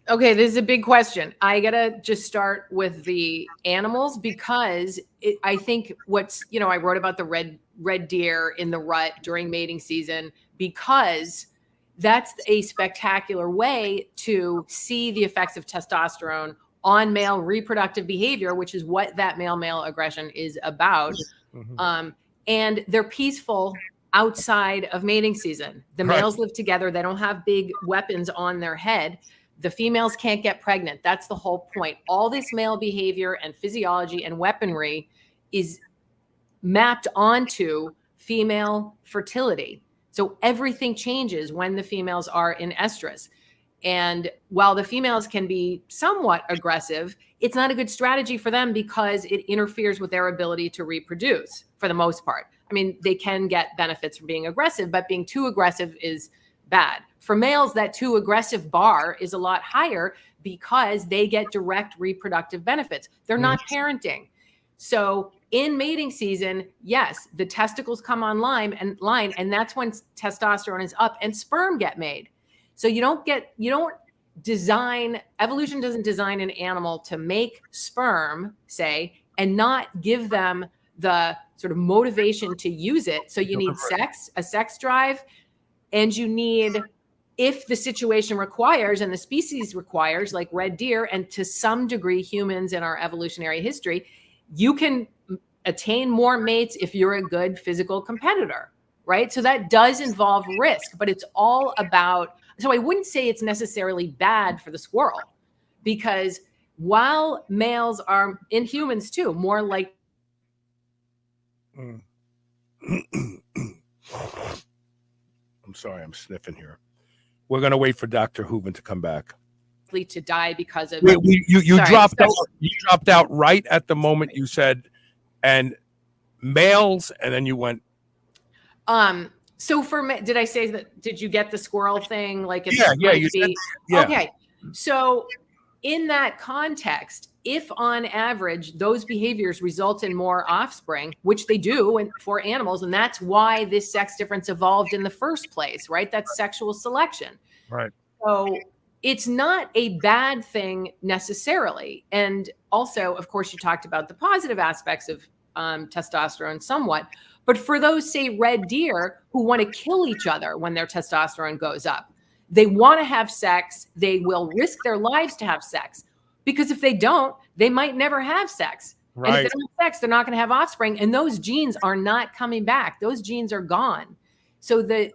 Okay, this is a big question. I got to just start with the animals because I think I wrote about the red deer in the rut during mating season because that's a spectacular way to see the effects of testosterone on male reproductive behavior, which is what that male aggression is about. Mm-hmm. And they're peaceful outside of mating season. The males live together. They don't have big weapons on their head. The females can't get pregnant. That's the whole point. All this male behavior and physiology and weaponry is mapped onto female fertility. So everything changes when the females are in estrus. And while the females can be somewhat aggressive, it's not a good strategy for them because it interferes with their ability to reproduce for the most part. I mean, they can get benefits from being aggressive, but being too aggressive is bad. For males, that too aggressive bar is a lot higher because they get direct reproductive benefits. They're not parenting. So in mating season, yes, the testicles come online, and that's when testosterone is up and sperm get made. So evolution doesn't design an animal to make sperm, say, and not give them the sort of motivation to use it. So you need a sex drive, and you need, if the situation requires and the species requires, like red deer, and to some degree humans in our evolutionary history, you can attain more mates if you're a good physical competitor, right? So that does involve risk, but it's all about, so I wouldn't say it's necessarily bad for the squirrel, because while males are, in humans too, more like. I'm sorry, I'm sniffing here. We're going to wait for Dr. Hooven to come back. To die because of. You dropped out right at the moment you said, and males, and then you went. So did I say that? Did you get the squirrel thing? Like, you said, yeah. Okay. So in that context, if on average those behaviors result in more offspring, which they do for animals, and that's why this sex difference evolved in the first place, right? That's sexual selection. Right. So it's not a bad thing necessarily. And also, of course, you talked about the positive aspects of testosterone somewhat. But for those, say, red deer who want to kill each other when their testosterone goes up, they want to have sex. They will risk their lives to have sex, because if they don't, they might never have sex. Right. And if they don't have sex, they're not going to have offspring. And those genes are not coming back. Those genes are gone. So the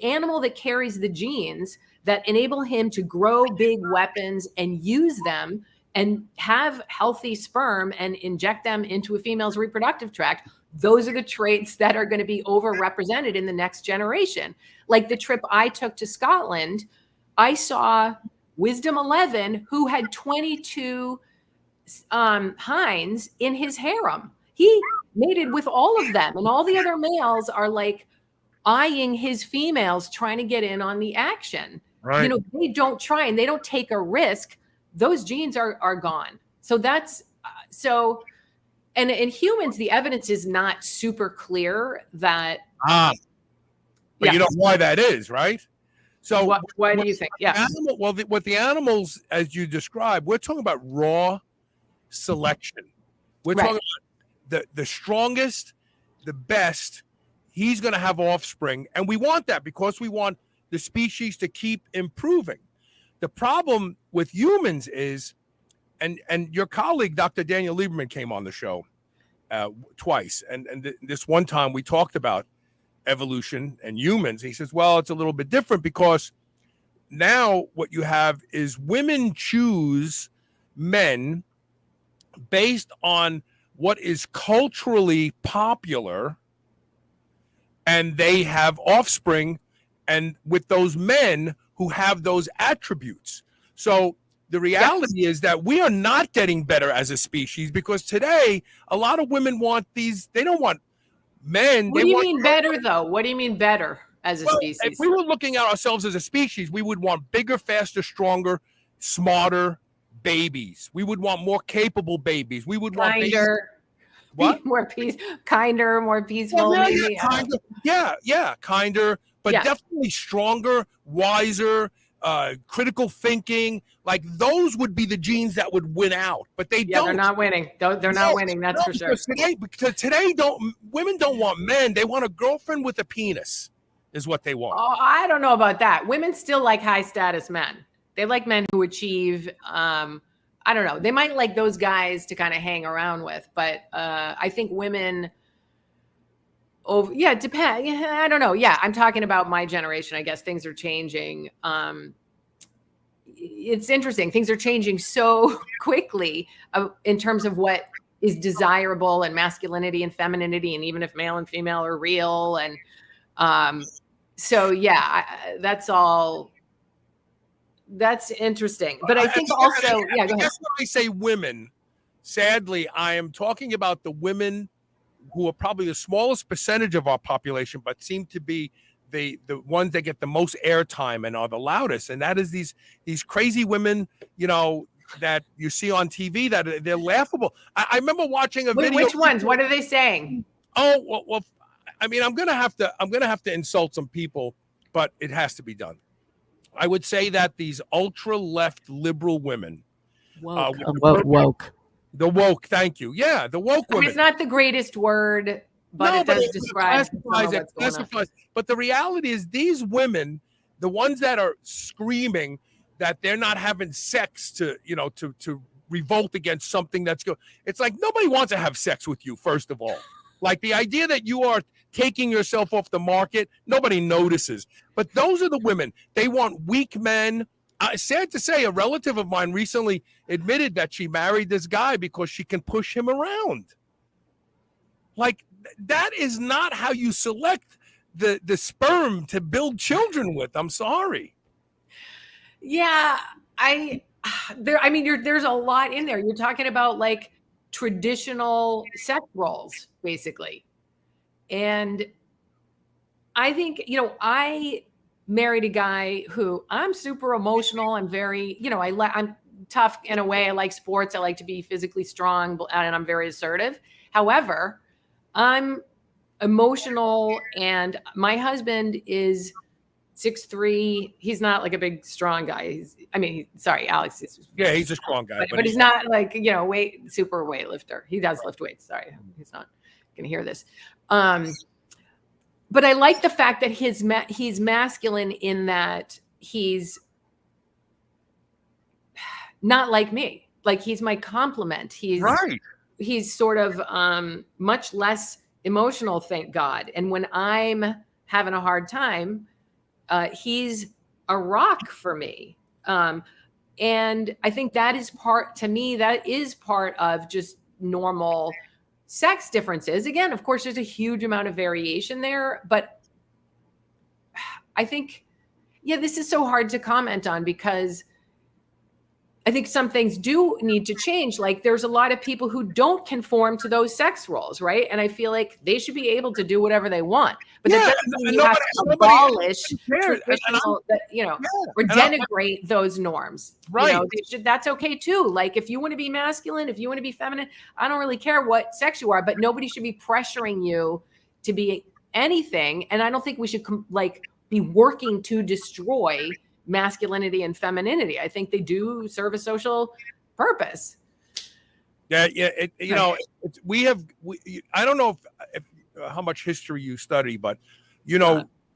animal that carries the genes that enable him to grow big weapons and use them and have healthy sperm and inject them into a female's reproductive tract, those are the traits that are going to be overrepresented in the next generation. Like the trip I took to Scotland, I saw Wisdom 11, who had 22 hinds in his harem. He mated with all of them, and all the other males are like eyeing his females trying to get in on the action. Right. You know, they don't try and they don't take a risk. Those genes are gone. So that's so. And in humans, the evidence is not super clear that. But yeah. you know why that is, right? So why do you think? Yeah. With the animals, as you described, we're talking about raw selection. We're talking about the strongest, the best. He's going to have offspring, and we want that because we want the species to keep improving. The problem with humans is, and your colleague, Dr. Daniel Lieberman, came on the show twice, and this one time we talked about evolution and humans. He says, well, it's a little bit different because now what you have is women choose men based on what is culturally popular, and they have offspring and with those men who have those attributes. So the reality is that we are not getting better as a species because today a lot of women want these, they don't want men. What do you mean better though? What do you mean better as a species? If we were looking at ourselves as a species, we would want bigger, faster, stronger, smarter babies. We would want more capable babies. We would want kinder, more kinder, more peaceful. Kinder, but definitely stronger, wiser, critical thinking. Like those would be the genes that would win out, but they don't. They're not winning. They're not winning. That's for sure. Because today, women don't want men. They want a girlfriend with a penis, is what they want. Oh, I don't know about that. Women still like high status men. They like men who achieve. I don't know. They might like those guys to kind of hang around with, but I think women. Oh, yeah, it depends. I don't know. Yeah, I'm talking about my generation. I guess things are changing. It's interesting. Things are changing so quickly in terms of what is desirable and masculinity and femininity, and even if male and female are real. And so, yeah, that's all. That's interesting. But I think also, go ahead. When I say women, sadly, I am talking about the women who are probably the smallest percentage of our population, but seem to be the ones that get the most airtime and are the loudest. And that is these crazy women, you know, that you see on TV that they're laughable. I remember watching a video. Which ones? What are they saying? Oh, well, I mean, I'm gonna have to insult some people, but it has to be done. I would say that these ultra left liberal women, woke. The woke, thank you. Yeah, the woke women. It's not the greatest word, but it does describe it classifies. But the reality is these women, the ones that are screaming that they're not having sex to revolt against something that's good. It's like nobody wants to have sex with you, first of all. Like the idea that you are taking yourself off the market, nobody notices. But those are the women. They want weak men. Sad to say, a relative of mine recently admitted that she married this guy because she can push him around. Like, that is not how you select the sperm to build children with. I'm sorry. Yeah, there's a lot in there. You're talking about like traditional sex roles, basically. And I think, I married a guy who I'm super emotional. I'm very, I'm tough in a way. I like sports. I like to be physically strong, and I'm very assertive. However, I'm emotional, and my husband is 6'3". He's not like a big, strong guy. Alex is. Yeah, he's a strong guy. But he's not like, super weightlifter. He does lift weights. Sorry, he's not going to hear this. But I like the fact that he's masculine in that he's not like me. Like he's my complement. He's right. He's sort of much less emotional, thank God. And when I'm having a hard time, he's a rock for me. And I think that is part of just normal sex differences. Again, of course, there's a huge amount of variation there, but I think, this is so hard to comment on because I think some things do need to change. Like there's a lot of people who don't conform to those sex roles, right? And I feel like they should be able to do whatever they want. But that doesn't mean you have to abolish traditional, or denigrate those norms. Right. That's okay too. Like if you want to be masculine, if you want to be feminine, I don't really care what sex you are, but nobody should be pressuring you to be anything. And I don't think we should be working to destroy masculinity and femininity. I think they do serve a social purpose. Yeah. I don't know if how much history you study, but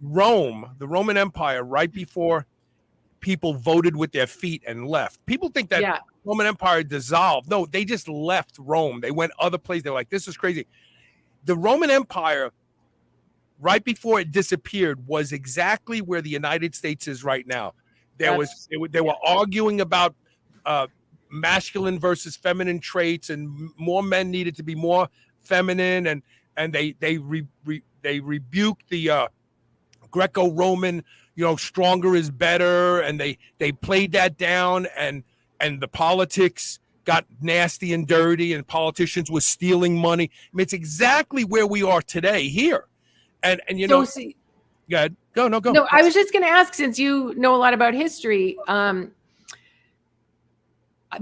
Rome, the Roman Empire, right before people voted with their feet and left. People think that Roman Empire dissolved. No, they just left Rome. They went other places. They're like, this is crazy. The Roman Empire, right before it disappeared, was exactly where the United States is right now. They were arguing about masculine versus feminine traits, and more men needed to be more feminine, and they rebuked the Greco-Roman, stronger is better, and they played that down, and the politics got nasty and dirty, and politicians were stealing money. I mean, it's exactly where we are today here, and Go. No, I was just going to ask, since you know a lot about history,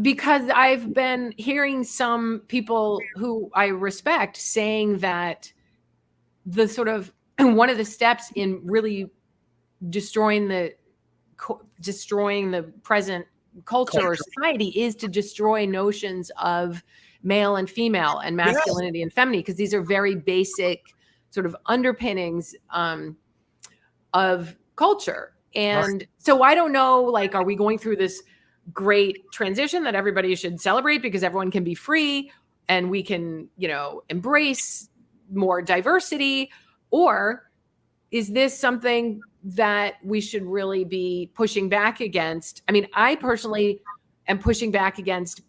because I've been hearing some people who I respect saying that the sort of one of the steps in really destroying the present culture or society is to destroy notions of male and female and masculinity and femininity, because these are very basic sort of underpinnings of culture. And so I don't know, are we going through this great transition that everybody should celebrate because everyone can be free and we can, embrace more diversity? Or is this something that we should really be pushing back against? I mean, I personally am pushing back against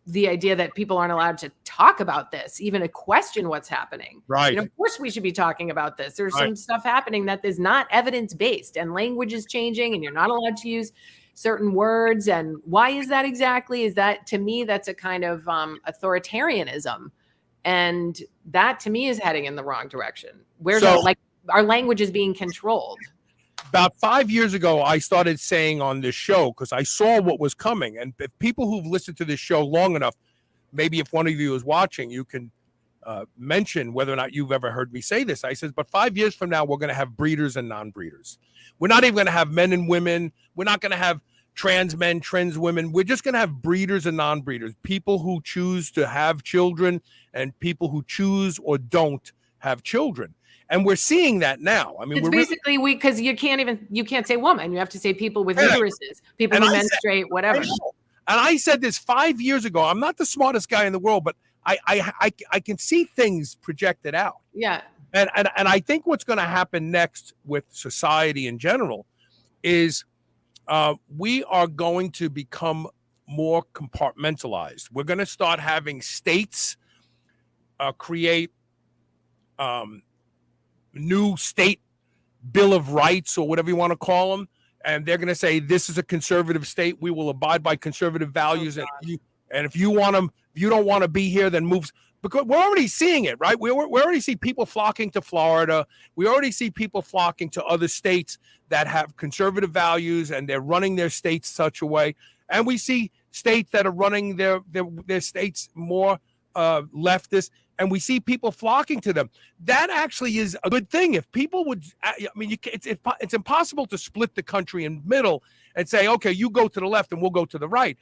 the idea that people aren't allowed to talk about this, even to question what's happening. Right. Of course we should be talking about this. There's some stuff happening that is not evidence-based, and language is changing, and you're not allowed to use certain words. And why is that exactly? Is that, to me, that's a kind of authoritarianism. And that, to me, is heading in the wrong direction. Our language is being controlled. About 5 years ago, I started saying on this show, because I saw what was coming. And if people who've listened to this show long enough, maybe if one of you is watching, you can mention whether or not you've ever heard me say this. I said, but 5 years from now, we're going to have breeders and non-breeders. We're not even going to have men and women. We're not going to have trans men, trans women. We're just going to have breeders and non-breeders, people who choose to have children and people who choose or don't have children. And we're seeing that now. I mean, it's basically because you can't say woman. You have to say people with uteruses, people who menstruate, whatever. And I said this 5 years ago. I'm not the smartest guy in the world, but I can see things projected out. Yeah. And I think what's going to happen next with society in general is we are going to become more compartmentalized. We're going to start having states create new state bill of rights or whatever you want to call them, and they're going to say this is a conservative state. We will abide by conservative values, and if you don't want to be here, then move. Because we're already seeing it, right? We already see people flocking to Florida. We already see people flocking to other states that have conservative values, and they're running their states such a way. And we see states that are running their states more leftist, and we see people flocking to them. That actually is a good thing. If people would, it's impossible to split the country in the middle and say, okay, you go to the left and we'll go to the right.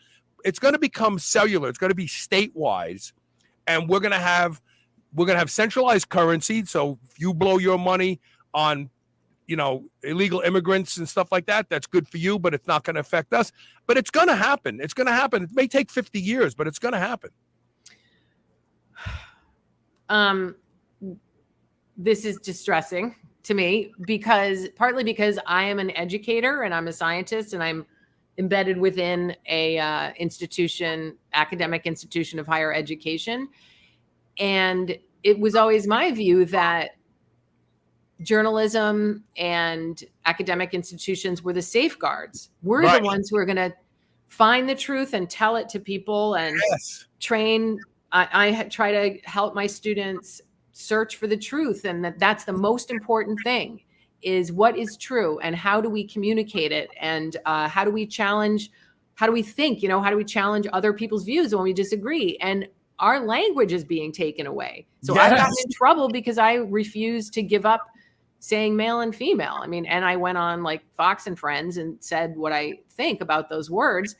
It's going to become cellular. It's going to be statewide, and we're going to have centralized currency. So if you blow your money on, illegal immigrants and stuff like that, that's good for you, but it's not going to affect us. But it's going to happen. It's going to happen. It may take 50 years, but it's going to happen. This is distressing to me partly because I am an educator and I'm a scientist and I'm embedded within a academic institution of higher education. And it was always my view that journalism and academic institutions were the safeguards. We're the ones who are going to find the truth and tell it to people and train. I try to help my students search for the truth, and that's the most important thing, is what is true and how do we communicate it, and how do we think, how do we challenge other people's views when we disagree. And our language is being taken away. So I've gotten in trouble because I refused to give up saying male and female. I mean, and I went on like Fox and Friends and said what I think about those words.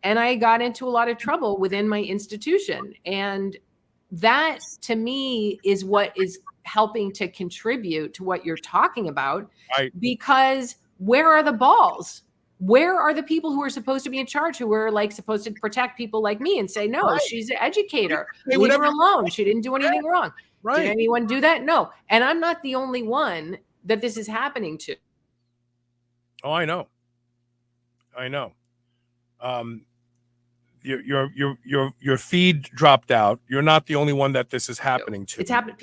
And I got into a lot of trouble within my institution. And that to me is what is helping to contribute to what you're talking about. Right. Because where are the balls? Where are the people who are supposed to be in charge, who are like supposed to protect people like me and say, no, she's an educator. Leave her alone. She didn't do anything wrong. Did anyone do that? No. And I'm not the only one that this is happening to. Oh, I know. Your feed dropped out. You're not the only one that this is happening to. It's happening.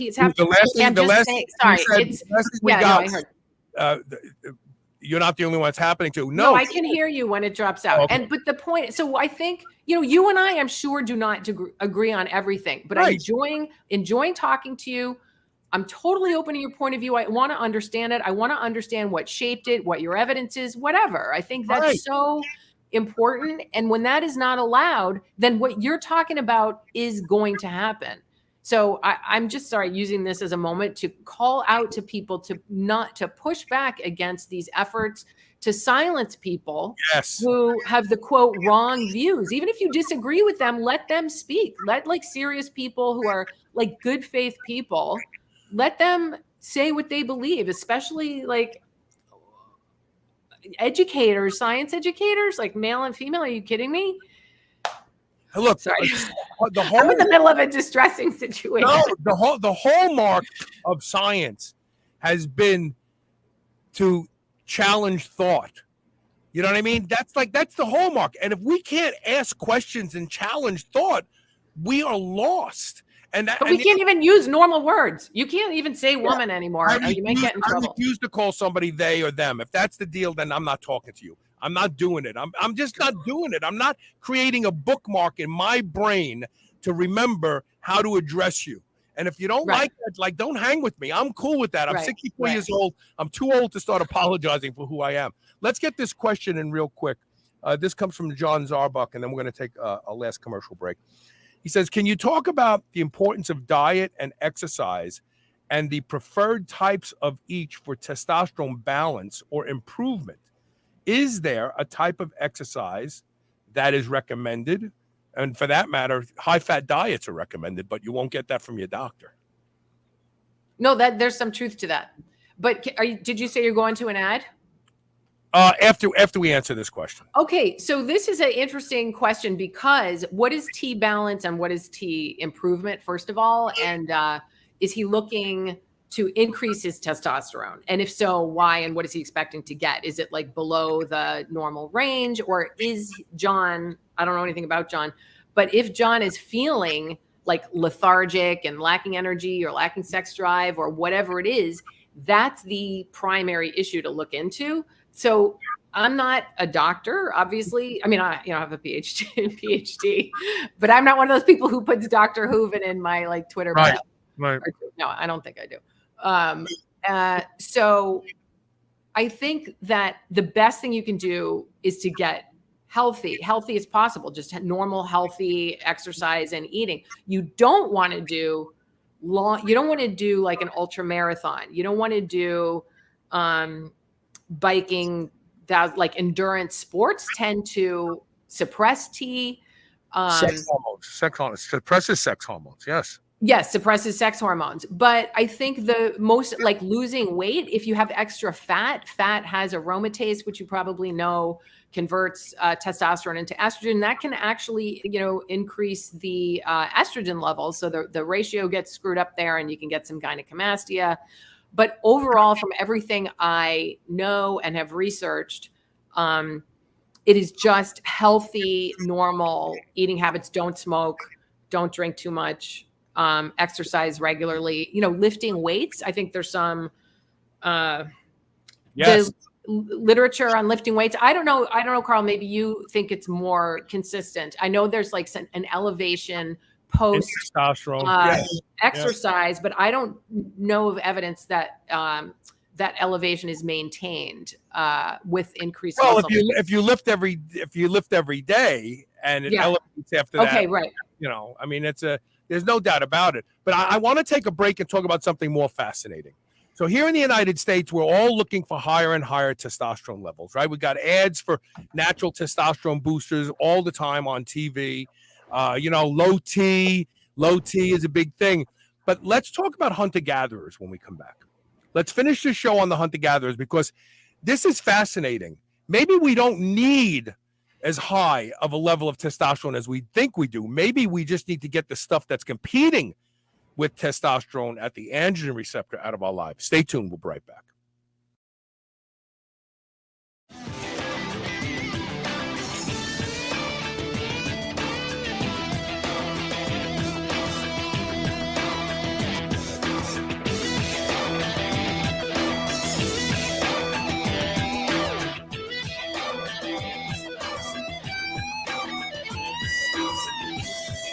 You're not the only one it's happening to. No, I can hear you when it drops out. Okay. But the point, so I think, you and I, I'm sure, do not agree on everything, but I'm enjoying talking to you. I'm totally open to your point of view. I want to understand it. I want to understand what shaped it, what your evidence is, whatever. I think that's so important. And when that is not allowed, then what you're talking about is going to happen. So I'm just using this as a moment to call out to people to push back against these efforts to silence people who have the quote wrong views. Even if you disagree with them, let them speak. Let like serious people who are like good faith people, let them say what they believe, especially like educators, science educators, like male and female. Are you kidding me? Look, sorry. I'm in the middle of a distressing situation. No, the hallmark of science has been to challenge thought. You know what I mean? That's the hallmark. And if we can't ask questions and challenge thought, we are lost. But we can't even use normal words. You can't even say woman anymore. You might get in trouble. I refuse to call somebody they or them. If that's the deal, then I'm not talking to you. I'm not doing it. I'm just not doing it. I'm not creating a bookmark in my brain to remember how to address you. And if you don't like that, like, don't hang with me. I'm cool with that. I'm 64 years old. I'm too old to start apologizing for who I am. Let's get this question in real quick. This comes from John Zarbuck, and then we're going to take a last commercial break. He says, can you talk about the importance of diet and exercise and the preferred types of each for testosterone balance or improvement? Is there a type of exercise that is recommended? And for that matter, high-fat diets are recommended, but you won't get that from your doctor. No, there's some truth to that. But did you say you're going to an ad? After we answer this question. Okay, so this is an interesting question because what is T balance and what is T improvement, first of all? And is he looking to increase his testosterone? And if so, why? And what is he expecting to get? Is it like below the normal range? Or is John, I don't know anything about John, but if John is feeling like lethargic and lacking energy or lacking sex drive or whatever it is, that's the primary issue to look into. So I'm not a doctor, obviously. I mean, I have a PhD, but I'm not one of those people who puts Dr. Hooven in my like Twitter bio. Right. No, I don't think I do. So I think that the best thing you can do is to get healthy as possible, just normal, healthy exercise and eating. You don't want to do you don't want to do like an ultra marathon. You don't want to do biking. That like endurance sports tend to suppress T. Sex hormones. Suppresses sex hormones. Yes, suppresses sex hormones. But I think the most like losing weight, if you have extra fat has aromatase, which you probably know converts testosterone into estrogen. That can actually, increase the estrogen levels. So the ratio gets screwed up there and you can get some gynecomastia. But overall, from everything I know and have researched, it is just healthy, normal eating habits. Don't smoke, don't drink too much, exercise regularly, lifting weights. I think there's some, literature on lifting weights. I don't know, Carl, maybe you think it's more consistent. I know there's like an elevation post testosterone exercise, but I don't know of evidence that that elevation is maintained with increased muscle. If you lift every day and it elevates after that. Okay, right. I mean, there's no doubt about it. But I want to take a break and talk about something more fascinating. So here in the United States, we're all looking for higher and higher testosterone levels, right? We got ads for natural testosterone boosters all the time on TV. Low T is a big thing. But let's talk about hunter-gatherers when we come back. Let's finish the show on the hunter-gatherers because this is fascinating. Maybe we don't need as high of a level of testosterone as we think we do. Maybe we just need to get the stuff that's competing with testosterone at the androgen receptor out of our lives. Stay tuned. We'll be right back.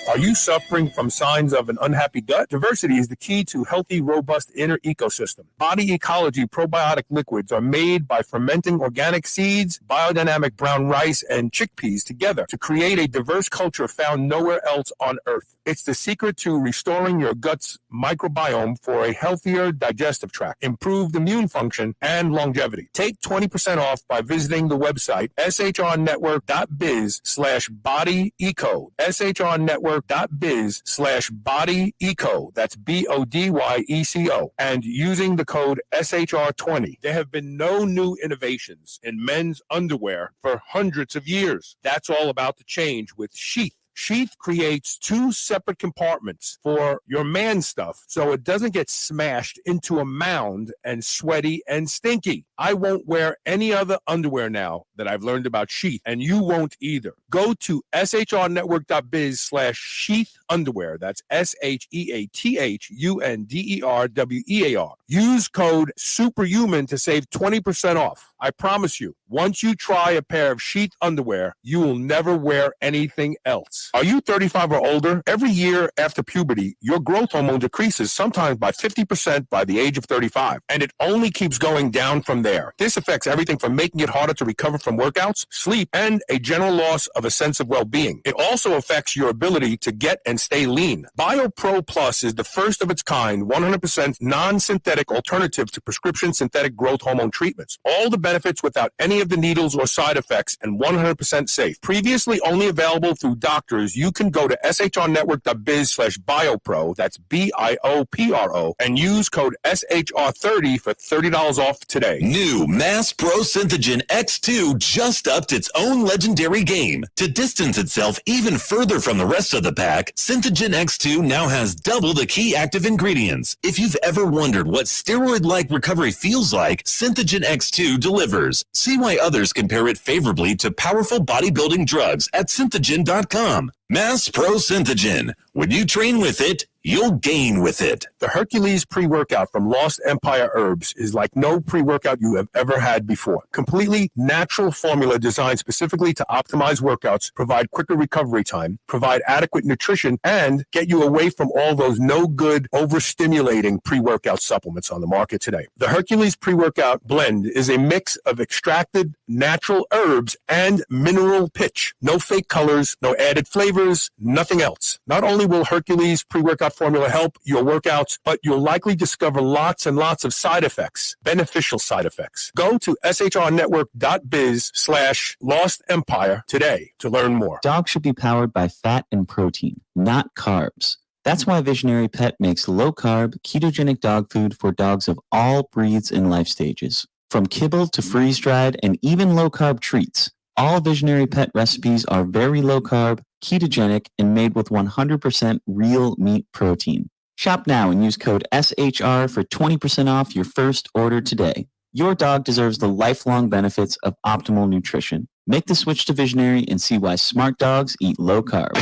Are you suffering from signs of an unhappy gut? Diversity is the key to healthy, robust inner ecosystem. Body Ecology probiotic liquids are made by fermenting organic seeds, biodynamic brown rice, and chickpeas together to create a diverse culture found nowhere else on Earth. It's the secret to restoring your gut's microbiome for a healthier digestive tract, improved immune function, and longevity. Take 20% off by visiting the website shrnetwork.biz/bodyeco. shrnetwork.biz/bodyeco. That's BODYECO. And using the code SHR20. There have been no new innovations in men's underwear for hundreds of years. That's all about to change with Sheath. Sheath creates two separate compartments for your man stuff so it doesn't get smashed into a mound and sweaty and stinky. I won't wear any other underwear now that I've learned about Sheath, and you won't either. Go to shrnetwork.biz/Sheath underwear. That's SHEATHUNDERWEAR. Use code SUPERHUMAN to save 20% off. I promise you, once you try a pair of Sheath underwear, you will never wear anything else. Are you 35 or older? Every year after puberty, your growth hormone decreases sometimes by 50% by the age of 35, and it only keeps going down from there. This affects everything from making it harder to recover from workouts, sleep, and a general loss of a sense of well-being. It also affects your ability to get and stay lean. BioPro Plus is the first of its kind, 100% non-synthetic alternative to prescription synthetic growth hormone treatments. All the benefits without any of the needles or side effects and 100% safe. Previously only available through doctors, you can go to shrnetwork.biz/biopro, that's BIOPRO, and use code SHR30 for $30 off today. New Mass Pro Synthogen X2 just upped its own legendary game. To distance itself even further from the rest of the pack, Synthogen X2 now has double the key active ingredients. If you've ever wondered what steroid-like recovery feels like, Synthogen X2 delivers. See why others compare it favorably to powerful bodybuilding drugs at synthogen.com. Mass Pro Synthogen. When you train with it, you'll gain with it. The Hercules pre-workout from Lost Empire Herbs is like no pre-workout you have ever had before. Completely natural formula designed specifically to optimize workouts, provide quicker recovery time, provide adequate nutrition, and get you away from all those no-good, overstimulating pre-workout supplements on the market today. The Hercules pre-workout blend is a mix of extracted natural herbs and mineral pitch. No fake colors, no added flavors, nothing else. Not only will Hercules pre-workout formula help your workouts, but you'll likely discover lots and lots of side effects, beneficial side effects. Go to shrnetwork.biz/Lost Empire today to learn more. Dogs should be powered by fat and protein, not carbs. That's why Visionary Pet makes low-carb, ketogenic dog food for dogs of all breeds and life stages. From kibble to freeze-dried and even low-carb treats, all Visionary Pet recipes are very low-carb, ketogenic, and made with 100% real meat protein. Shop now and use code SHR for 20% off your first order today. Your dog deserves the lifelong benefits of optimal nutrition. Make the switch to Visionary and see why smart dogs eat low carb.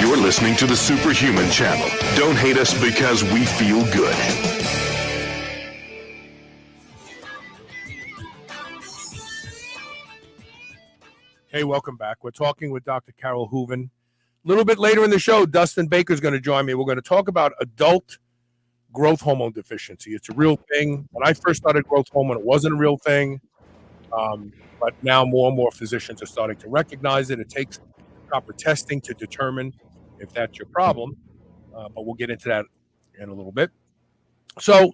You're listening to the Superhuman Channel. Don't hate us because we feel good. Hey, welcome back. We're talking with Dr. Carole Hooven. A little bit later in the show, Dustin Baker is going to join me. We're going to talk about adult growth hormone deficiency. It's a real thing. When I first started growth hormone, it wasn't a real thing. But now more and more physicians are starting to recognize it. It takes proper testing to determine if that's your problem. But we'll get into that in a little bit. So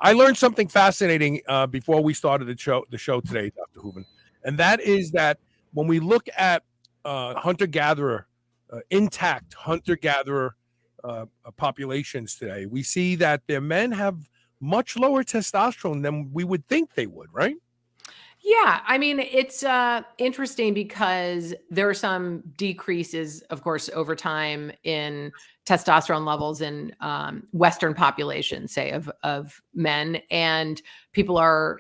I learned something fascinating before we started the show today, Dr. Hooven, and that is that when we look at hunter-gatherer, intact hunter-gatherer populations today, we see that their men have much lower testosterone than we would think they would, right? Yeah, I mean, it's interesting because there are some decreases, of course, over time in testosterone levels in Western populations, say of men, and people are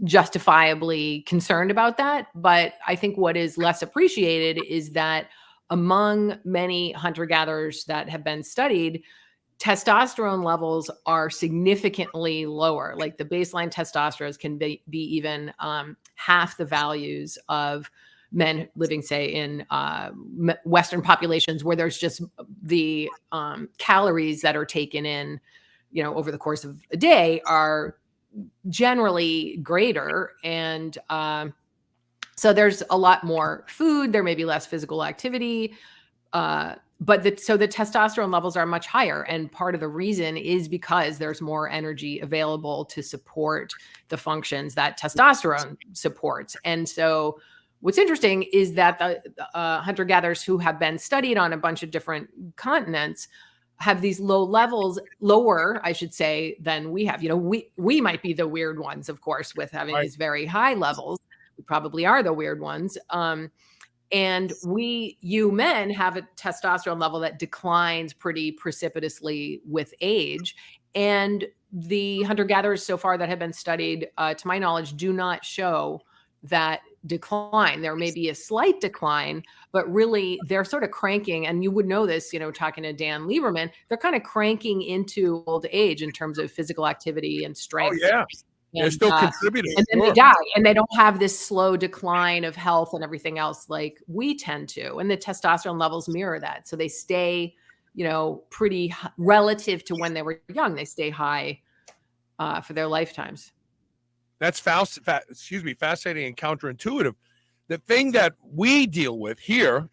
justifiably concerned about that. But I think what is less appreciated is that among many hunter-gatherers that have been studied, testosterone levels are significantly lower. Like the baseline testosterone can be even half the values of men living, say, in Western populations, where there's just the calories that are taken in, over the course of a day are generally greater. And so there's a lot more food. There may be less physical activity. But the testosterone levels are much higher. And part of the reason is because there's more energy available to support the functions that testosterone supports. And so what's interesting is that the hunter-gatherers who have been studied on a bunch of different continents have these lower, I should say, than we have. We might be the weird ones, of course, with having these very high levels. We probably are the weird ones. And you men have a testosterone level that declines pretty precipitously with age. And the hunter-gatherers so far that have been studied, to my knowledge, do not show that decline. There may be a slight decline, but really they're sort of cranking. And you would know this, talking to Dan Lieberman, they're kind of cranking into old age in terms of physical activity and strength. Oh, yeah. They're still contributing. And then they die, and they don't have this slow decline of health and everything else like we tend to. And the testosterone levels mirror that. So they stay, pretty relative to when they were young. They stay high for their lifetimes. That's fascinating and counterintuitive. The thing that we deal with here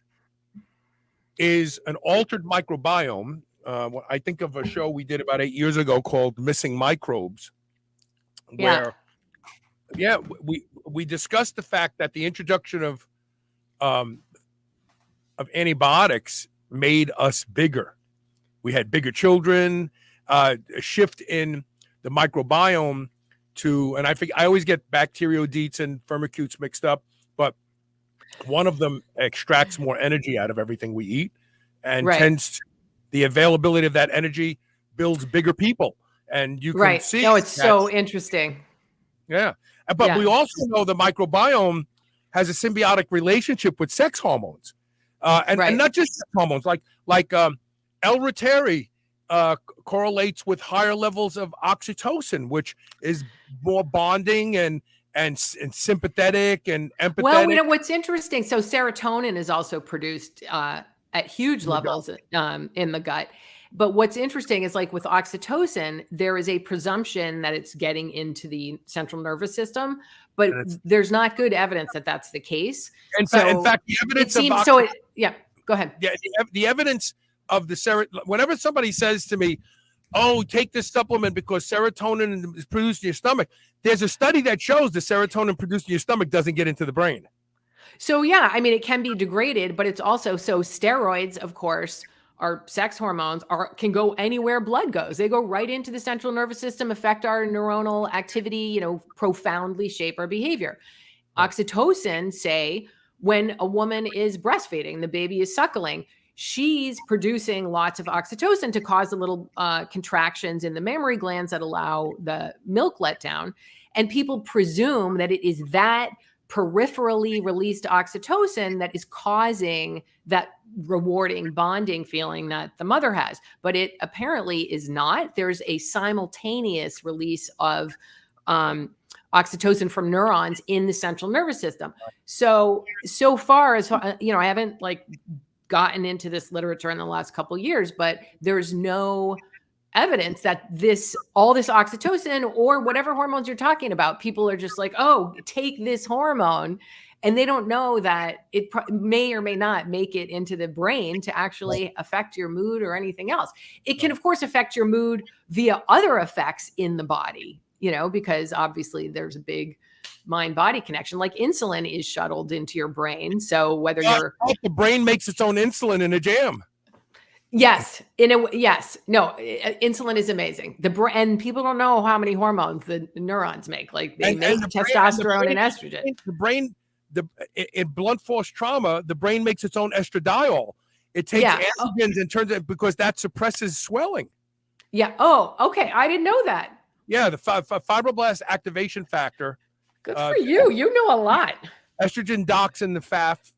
is an altered microbiome. I think of a show we did about 8 years ago called Missing Microbes, where we discussed the fact that the introduction of antibiotics made us bigger. We had bigger children, a shift in the microbiome and I always get bacteroidetes and firmicutes mixed up, but one of them extracts more energy out of everything we eat, and the availability of that energy builds bigger people. And you can see. No, it's so interesting. Yeah. But we also know the microbiome has a symbiotic relationship with sex hormones. And not just sex hormones, like L-reuteri correlates with higher levels of oxytocin, which is more bonding and sympathetic and empathetic. Well, what's interesting, so serotonin is also produced at huge levels in the gut. But what's interesting is, like with oxytocin, there is a presumption that it's getting into the central nervous system, but there's not good evidence that that's the case. In fact, the evidence go ahead. Yeah, the evidence of whenever somebody says to me, "Oh, take this supplement because serotonin is produced in your stomach," there's a study that shows the serotonin produced in your stomach doesn't get into the brain. So it can be degraded, but it's also steroids, of course, our sex hormones can go anywhere blood goes. They go right into the central nervous system, affect our neuronal activity, profoundly shape our behavior. Oxytocin, say, when a woman is breastfeeding, the baby is suckling, she's producing lots of oxytocin to cause the little contractions in the mammary glands that allow the milk letdown. And people presume that it is that peripherally released oxytocin that is causing that rewarding bonding feeling that the mother has, but it apparently is not. There's a simultaneous release of oxytocin from neurons in the central nervous system. So far as I haven't like gotten into this literature in the last couple of years, but there's no evidence that all this oxytocin or whatever hormones you're talking about, people are just like, oh, take this hormone. And they don't know that it may or may not make it into the brain to actually affect your mood or anything else. It can, of course, affect your mood via other effects in the body, because obviously there's a big mind-body connection. Like insulin is shuttled into your brain. So whether the brain makes its own insulin in a jam. Yes. Yes. No, insulin is amazing. And people don't know how many hormones the neurons make. Like they make testosterone and estrogen. The brain, in blunt force trauma, the brain makes its own estradiol. It takes androgens and turns it because that suppresses swelling. Yeah. Oh, okay. I didn't know that. Yeah. The fibroblast activation factor. Good for you. You know a lot. Estrogen docks in the FAF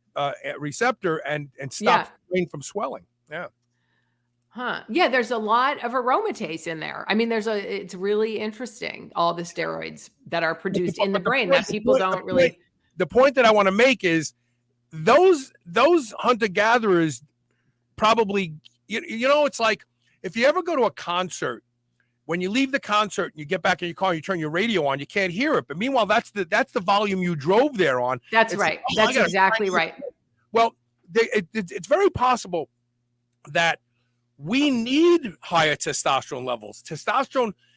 receptor and stops the brain from swelling. Yeah. Huh. Yeah, there's a lot of aromatase in there. I mean, it's really interesting, all the steroids that are produced in the brain that people don't really. The point that I want to make is those hunter-gatherers probably, it's like if you ever go to a concert, when you leave the concert and you get back in your car and you turn your radio on, you can't hear it. But meanwhile, that's the volume you drove there on. That's right. That's exactly right. Well, it's very possible that we need higher testosterone levels.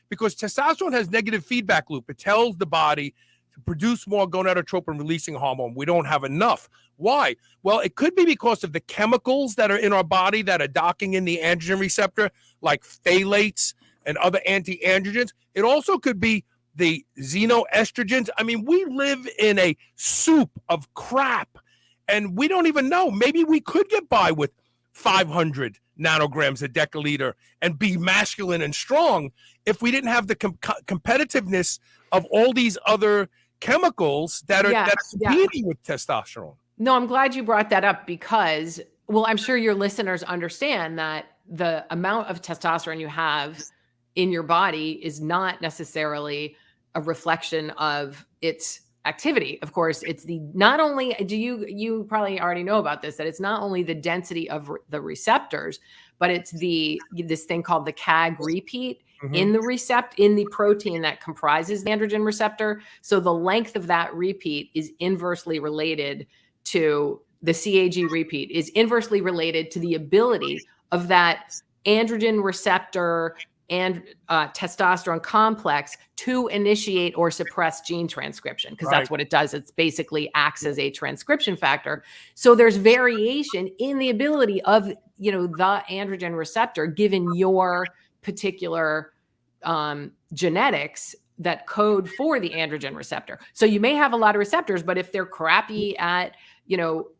Because testosterone has negative feedback loop. It tells the body to produce more gonadotropin releasing hormone. We don't have enough. Why? Well, it could be because of the chemicals that are in our body that are docking in the androgen receptor, like phthalates and other anti-androgens. It also could be the xenoestrogens. I mean, we live in a soup of crap, and we don't even know. Maybe we could get by with 500 nanograms a deciliter and be masculine and strong if we didn't have the competitiveness of all these other chemicals that are competing with testosterone. No, I'm glad you brought that up because, well, I'm sure your listeners understand that the amount of testosterone you have in your body is not necessarily a reflection of its activity. Of course, it's not only you probably already know about this, that it's not only the density of the receptors, but it's this thing called the CAG repeat in the protein that comprises the androgen receptor. So the length of that repeat is inversely related to the CAG repeat, is inversely related to the ability of that androgen receptor and testosterone complex to initiate or suppress gene transcription, because that's what it does. It's basically acts as a transcription factor. So there's variation in the ability of, the androgen receptor, given your particular genetics that code for the androgen receptor. So you may have a lot of receptors, but if they're crappy at,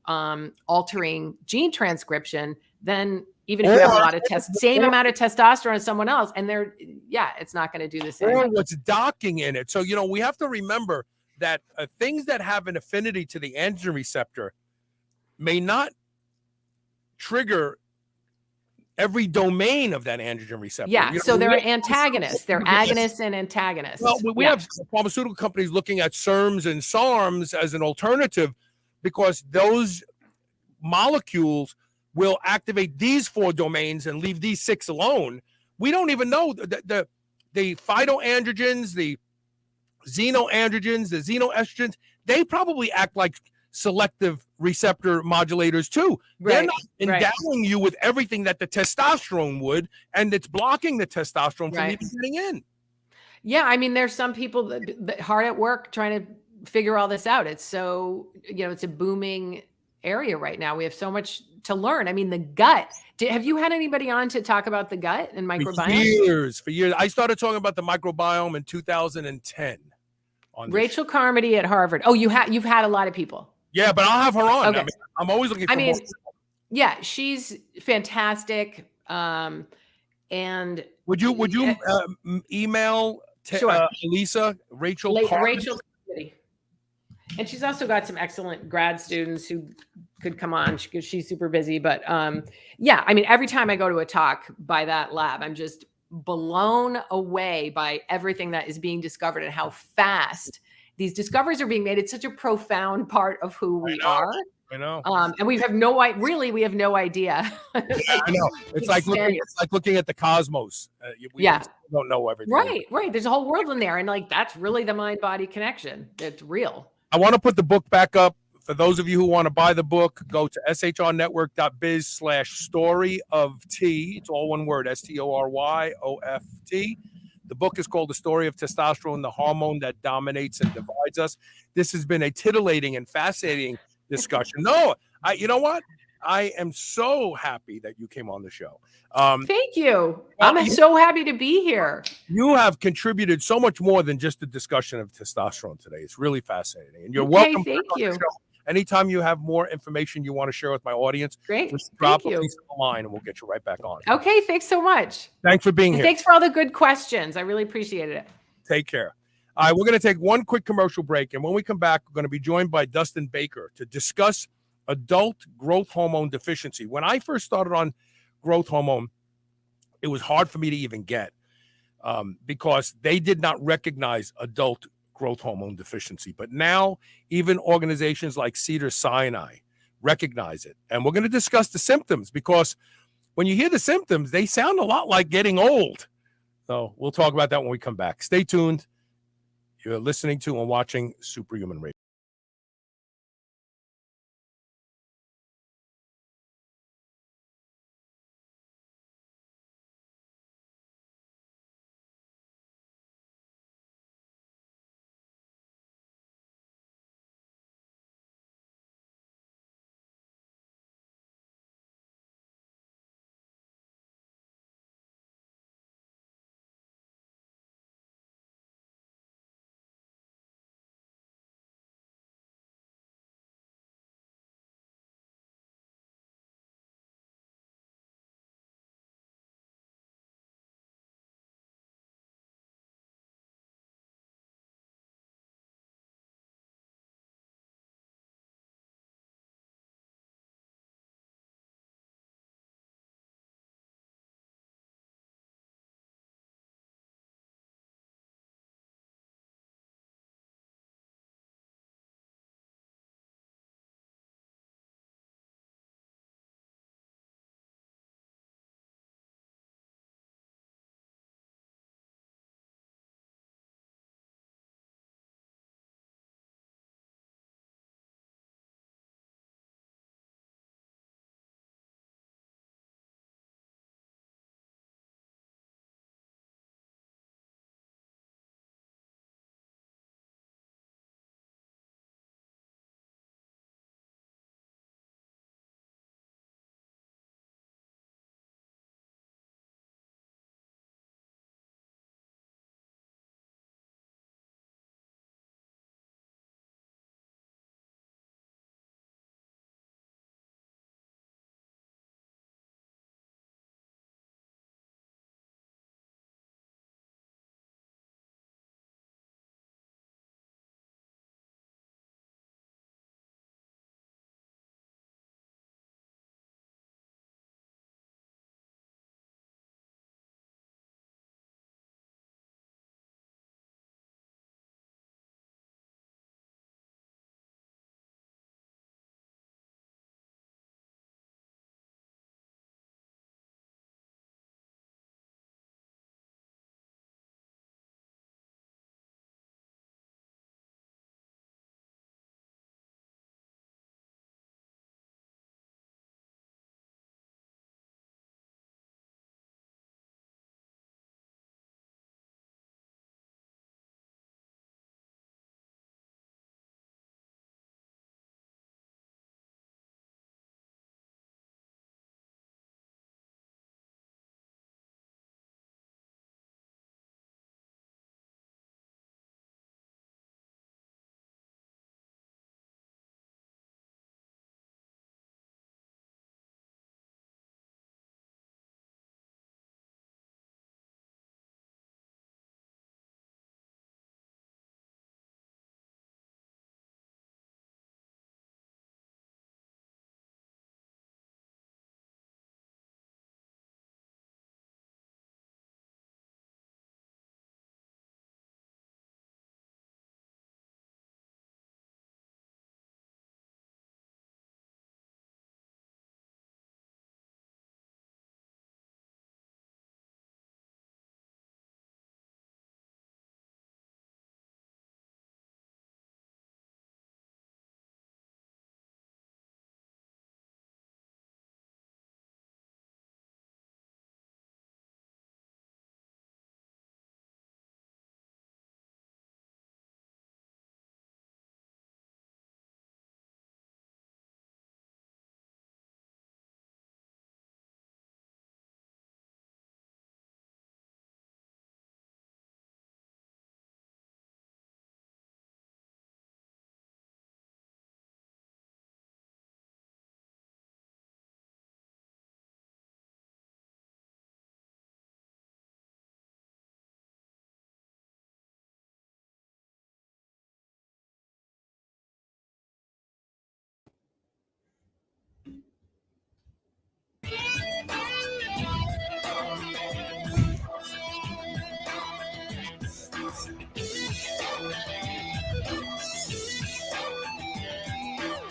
altering gene transcription, then even if you have a lot of same amount of testosterone as someone else, and it's not going to do the same. Or what's docking in it. So, we have to remember that things that have an affinity to the androgen receptor may not trigger every domain of that androgen receptor. Yeah, so they're antagonists. They're agonists and antagonists. Well, we have pharmaceutical companies looking at SERMs and SARMs as an alternative because those molecules will activate these 4 domains and leave these 6 alone. We don't even know the phytoandrogens, the xenoandrogens, the xenoestrogens. They probably act like selective receptor modulators too. They're not endowing you with everything that the testosterone would, and it's blocking the testosterone from even getting in. Yeah, I mean, there's some people that hard at work trying to figure all this out. It's so, it's a booming area right now. We have so much to learn. I mean, the gut. Have you had anybody on to talk about the gut and microbiome? For years. I started talking about the microbiome in 2010. Rachel Carmody at Harvard. Oh, you've had a lot of people. Yeah, but I'll have her on. Okay. I'm always looking for more. Yeah, she's fantastic. And would you email Lisa, Rachel Carmody? And she's also got some excellent grad students who could come on because she's super busy. But I mean, every time I go to a talk by that lab, I'm just blown away by everything that is being discovered and how fast these discoveries are being made. It's such a profound part of who we are. I know. And we have no idea. Really, we have no idea. I know. It's like looking at the cosmos. We don't know everything. Right. There's a whole world in there, and like that's really the mind-body connection. It's real. I want to put the book back up. For those of you who want to buy the book, go to shrnetwork.biz/story of T. It's all one word, STORYOFT. The book is called The Story of Testosterone, the Hormone That Dominates and Divides Us. This has been a titillating and fascinating discussion. You know what? I am so happy that you came on the show. Thank you. I'm so happy to be here. You have contributed so much more than just the discussion of testosterone today. It's really fascinating. And you're welcome. Thank you. Anytime you have more information you want to share with my audience, great. Just drop a piece of the line and we'll get you right back on. Okay, thanks so much. Thanks for being here. Thanks for all the good questions. I really appreciated it. Take care. All right, we're going to take one quick commercial break. And when we come back, we're going to be joined by Dustin Baker to discuss adult growth hormone deficiency. When I first started on growth hormone, it was hard for me to even get because they did not recognize adult growth hormone deficiency. But now even organizations like Cedars-Sinai recognize it. And we're going to discuss the symptoms because when you hear the symptoms, they sound a lot like getting old. So we'll talk about that when we come back. Stay tuned. You're listening to and watching Superhuman Radio.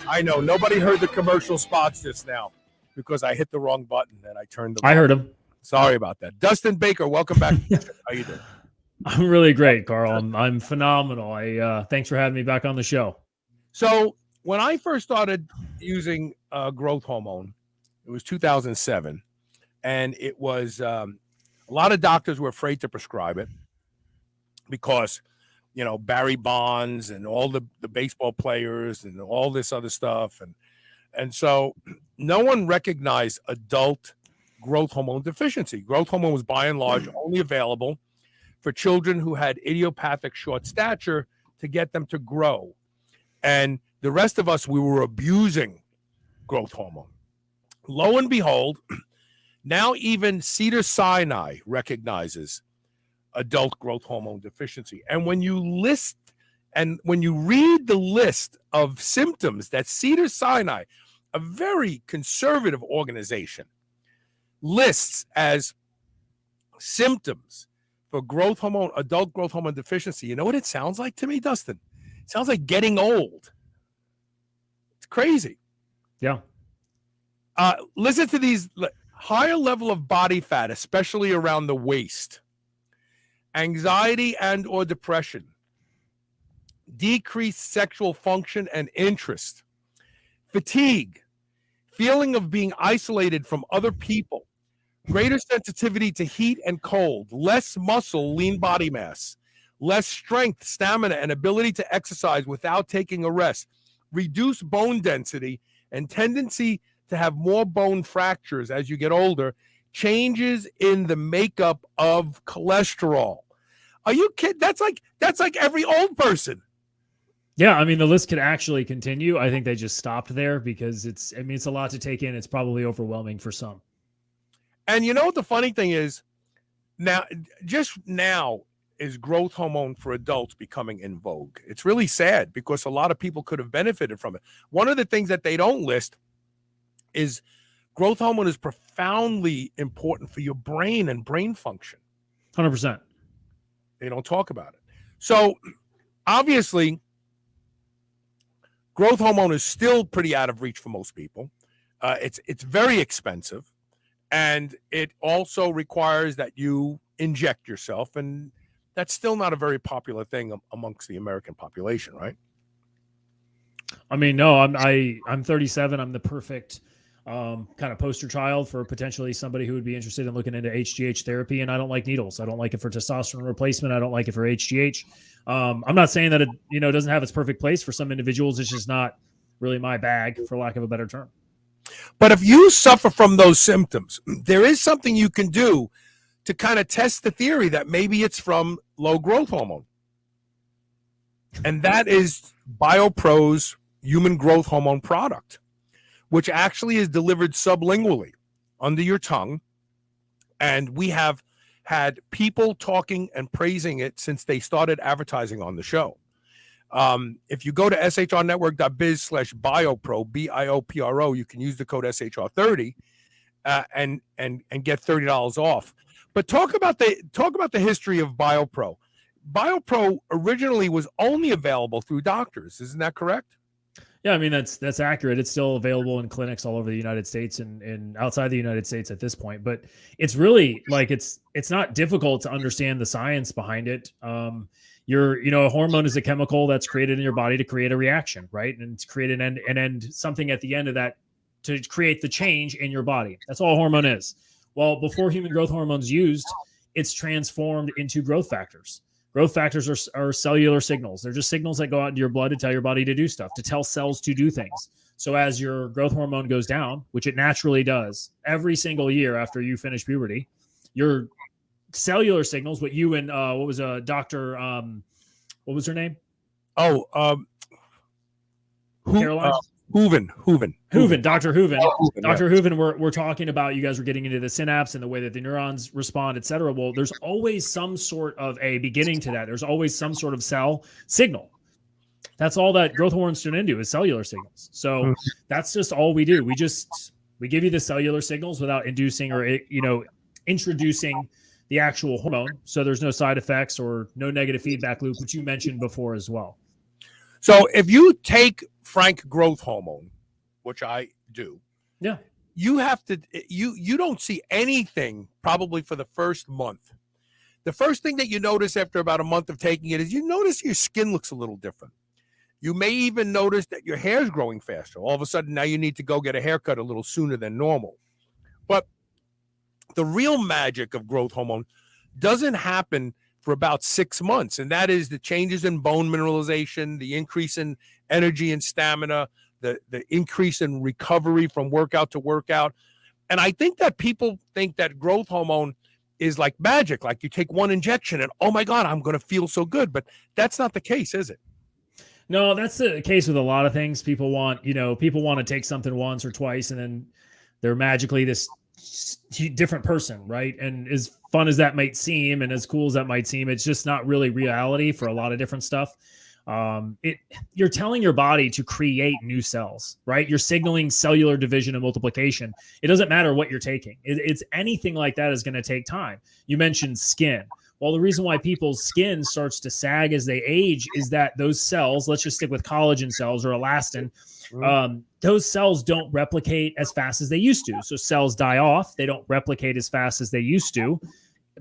I know nobody heard the commercial spots just now because I hit the wrong button and I turned the. I heard him. Sorry about that. Dustin Baker, welcome back. How you doing? I'm really great, Carl. I'm phenomenal. Thanks for having me back on the show. So when I first started using growth hormone, it was 2007, and it was a lot of doctors were afraid to prescribe it because, you know, Barry Bonds and all the baseball players and all this other stuff, and so no one recognized adult growth hormone deficiency. Growth hormone was by and large only available for children who had idiopathic short stature to get them to grow. And the rest of us, we were abusing growth hormone. Lo and behold, now even Cedars-Sinai recognizes adult growth hormone deficiency. And when you read the list of symptoms that Cedars-Sinai, a very conservative organization, lists as symptoms for adult growth hormone deficiency, you know what it sounds like to me, Dustin? It sounds like getting old. It's crazy. Yeah. Listen to these: higher level of body fat, especially around the waist, anxiety and or depression, decreased sexual function and interest, fatigue, feeling of being isolated from other people, greater sensitivity to heat and cold, less muscle, lean body mass, less strength, stamina, and ability to exercise without taking a rest, reduced bone density, and tendency to have more bone fractures as you get older, changes in the makeup of cholesterol. Are you kidding? That's like every old person. Yeah, I mean, the list could actually continue. I think they just stopped there because it's a lot to take in. It's probably overwhelming for some. And you know what the funny thing is? Now is growth hormone for adults becoming in vogue. It's really sad because a lot of people could have benefited from it. One of the things that they don't list is growth hormone is profoundly important for your brain and brain function. 100%. They don't talk about it. So obviously, growth hormone is still pretty out of reach for most people. It's very expensive, and it also requires that you inject yourself, and that's still not a very popular thing amongst the American population, right? I mean, no, I'm 37. I'm the perfect kind of poster child for potentially somebody who would be interested in looking into HGH therapy. And I don't like needles. I don't like it for testosterone replacement. I don't like it for HGH. I'm not saying that it, doesn't have its perfect place for some individuals. It's just not really my bag, for lack of a better term. But if you suffer from those symptoms, there is something you can do to kind of test the theory that maybe it's from low growth hormone. And that is BioPro's human growth hormone product, which actually is delivered sublingually under your tongue. And we have had people talking and praising it since they started advertising on the show. If you go to shrnetwork.biz/biopro, BIOPRO, you can use the code SHR30 and get $30 off. But talk about the history of BioPro. BioPro originally was only available through doctors. Isn't that correct? Yeah, I mean, that's accurate. It's still available in clinics all over the United States and outside the United States at this point. But it's really like it's not difficult to understand the science behind it. A hormone is a chemical that's created in your body to create a reaction, right? And it's created and something at the end of that to create the change in your body. That's all a hormone is. Well, before human growth hormone's used, it's transformed into growth factors. Growth factors are cellular signals. They're just signals that go out into your blood to tell your body to do stuff, to tell cells to do things. So as your growth hormone goes down, which it naturally does every single year after you finish puberty, your cellular signals, what you and what was Dr. What was her name? Caroline? Hooven. Dr. Hooven. Hooven, Dr. Hooven, we're talking about, you guys were getting into the synapse and the way that the neurons respond, et cetera. Well, there's always some sort of a beginning to that. There's always some sort of cell signal. That's all that growth hormones turn into is cellular signals. So that's just all we do. We give you the cellular signals without inducing or, introducing the actual hormone. So there's no side effects or no negative feedback loop, which you mentioned before as well. So if you take frank growth hormone, which I do, Yeah. you have to you don't see anything probably for the first month. The first thing that you notice after about a month of taking it is you notice your skin looks a little different. You may even notice that your hair is growing faster. All of a sudden now you need to go get a haircut a little sooner than normal. But the real magic of growth hormone doesn't happen for about 6 months, and that is the changes in bone mineralization, the increase in energy and stamina, the increase in recovery from workout to workout. And I think that people think that growth hormone is like magic, like you take one injection and, oh my God, I'm going to feel so good. But that's not the case, is it? No, that's the case with a lot of things. People want to take something once or twice and then they're magically this different person, right? And as fun as that might seem and as cool as that might seem, it's just not really reality for a lot of different stuff. You're telling your body to create new cells, right? You're signaling cellular division and multiplication. It doesn't matter what you're taking. It's anything like that is going to take time. You mentioned skin. Well, the reason why people's skin starts to sag as they age is that those cells, let's just stick with collagen cells or elastin, those cells don't replicate as fast as they used to. So cells die off. They don't replicate as fast as they used to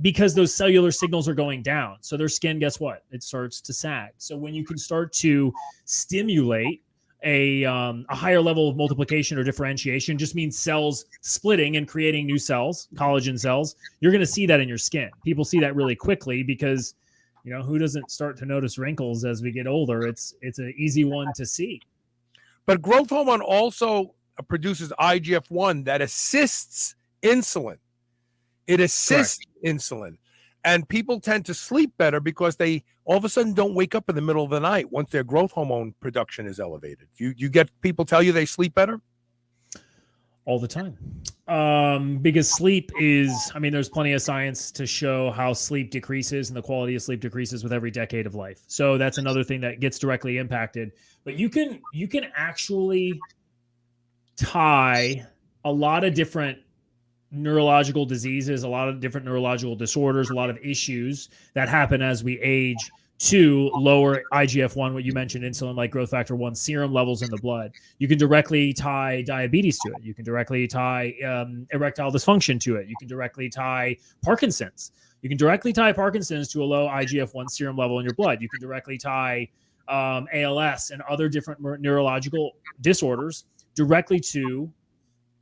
because those cellular signals are going down. So their skin, guess what? It starts to sag. So when you can start to stimulate a higher level of multiplication or differentiation, just means cells splitting and creating new cells, collagen cells, you're going to see that in your skin. People see that really quickly because, who doesn't start to notice wrinkles as we get older? It's an easy one to see. But growth hormone also produces IGF-1 that assists insulin. It assists insulin. And people tend to sleep better because they all of a sudden don't wake up in the middle of the night once their growth hormone production is elevated. You get people tell you they sleep better? All the time. Because sleep is, there's plenty of science to show how sleep decreases and the quality of sleep decreases with every decade of life. So that's another thing that gets directly impacted. But you can actually tie a lot of different neurological diseases, a lot of different neurological disorders, a lot of issues that happen as we age to lower IGF-1, what you mentioned, insulin, like growth factor 1 serum levels in the blood. You can directly tie diabetes to it. You can directly tie erectile dysfunction to it. You can directly tie Parkinson's. You can directly tie Parkinson's to a low IGF-1 serum level in your blood. You can directly tie ALS and other different neurological disorders directly to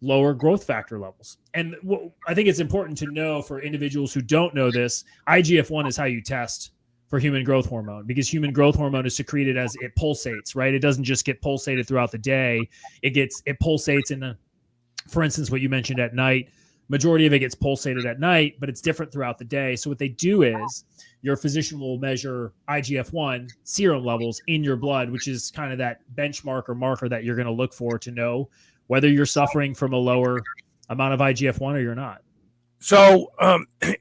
lower growth factor levels. And I think it's important to know for individuals who don't know this, IGF-1 is how you test for human growth hormone, because human growth hormone is secreted as it pulsates, right? It doesn't just get pulsated throughout the day. It pulsates for instance, what you mentioned at night, majority of it gets pulsated at night, but it's different throughout the day. So what they do is your physician will measure IGF-1 serum levels in your blood, which is kind of that benchmark or marker that you're going to look for to know whether you're suffering from a lower amount of IGF-1 or you're not. So